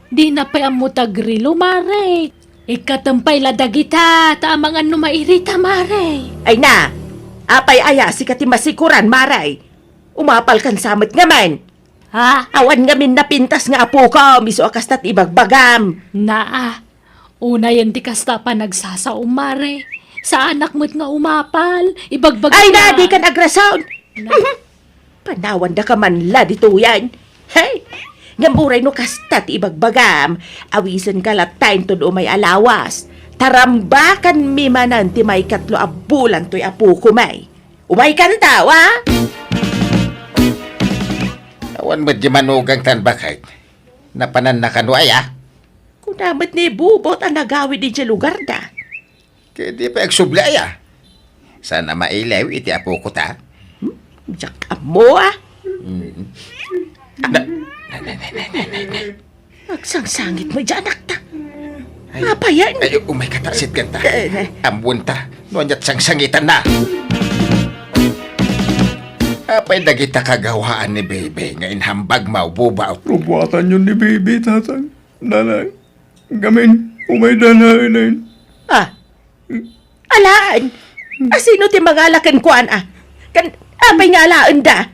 Di na pa'y amutag rilo, Mare. Ikatampay ladagita, taamang ano mairita, Mare. Ay na, apay aya si katimasikuran, Maray. Umapal kan samot nga man. Ha? Awan nga min napintas nga apo ko, miso akas tat ibagbagam. Naa, una yan di kasta pa nagsasaom, Mare. Sa anak mo't nga umapal, ibagbag Ay na, di ka nagrasound. Panawan da ka man la dito yan. Hey, ngamuray no kastat ibagbagam. Awisan ka latay to do may alawas. Tarambakan mi manan ti may katlo abulan to'y apo ko may. Umay ka na tao, ha? Awan mo di manugang tan bakit. Napanan na kanway, Kunamat ni Bubot ang nagawid di dyan lugar da. Kaya di pa agsubli, Sana mailaw iti apo ko ta. Diyak mo, Magsangsangit mo dyan, anak ta. Apa yan? Ay, umay katarsit ka ta. Ambun ta. Nuanyat sangsangitan na. Apay dagita kagawaan ni Bebe ngayon hambag maububaw. Rubuatan yun ni baby, tatang. Nanay, gamin, umay danahin na yun. Alaan? Sino ti mangalakan kuan, Kan, apay nga alaan da?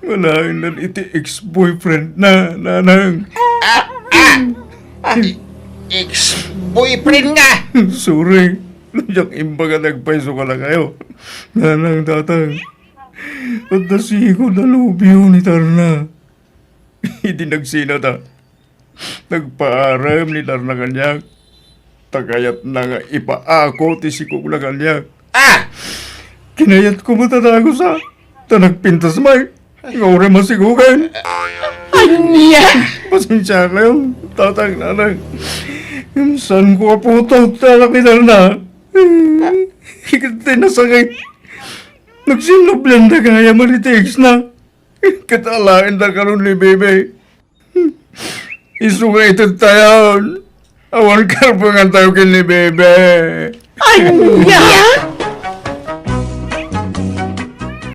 Walain na iti ex-boyfriend na, nanang. Ex-boyfriend nga! Sorry. Nandiyak imbaga nagpaiso ka na kayo. Nanang, tatang. At nasigo na lubyo ni Tarna. Hindi nagsina ta. Nagpaaram ni Tarna kanyak. Tagayat na nga ipaako ti sikog na kanyak. Kinayat ko matatago sa tanagpintas may. Ngaure masigugan. Anya! Pasensya kayo, tatang nanang. Saan ko po ito talak ni Tarna? Higit nasakit. Nagsinublan na kaya malitiks na. Katalain na karoon ni Bebe. Isuga ito tayo. Awan karpungan tayo kin ni Bebe. Anya!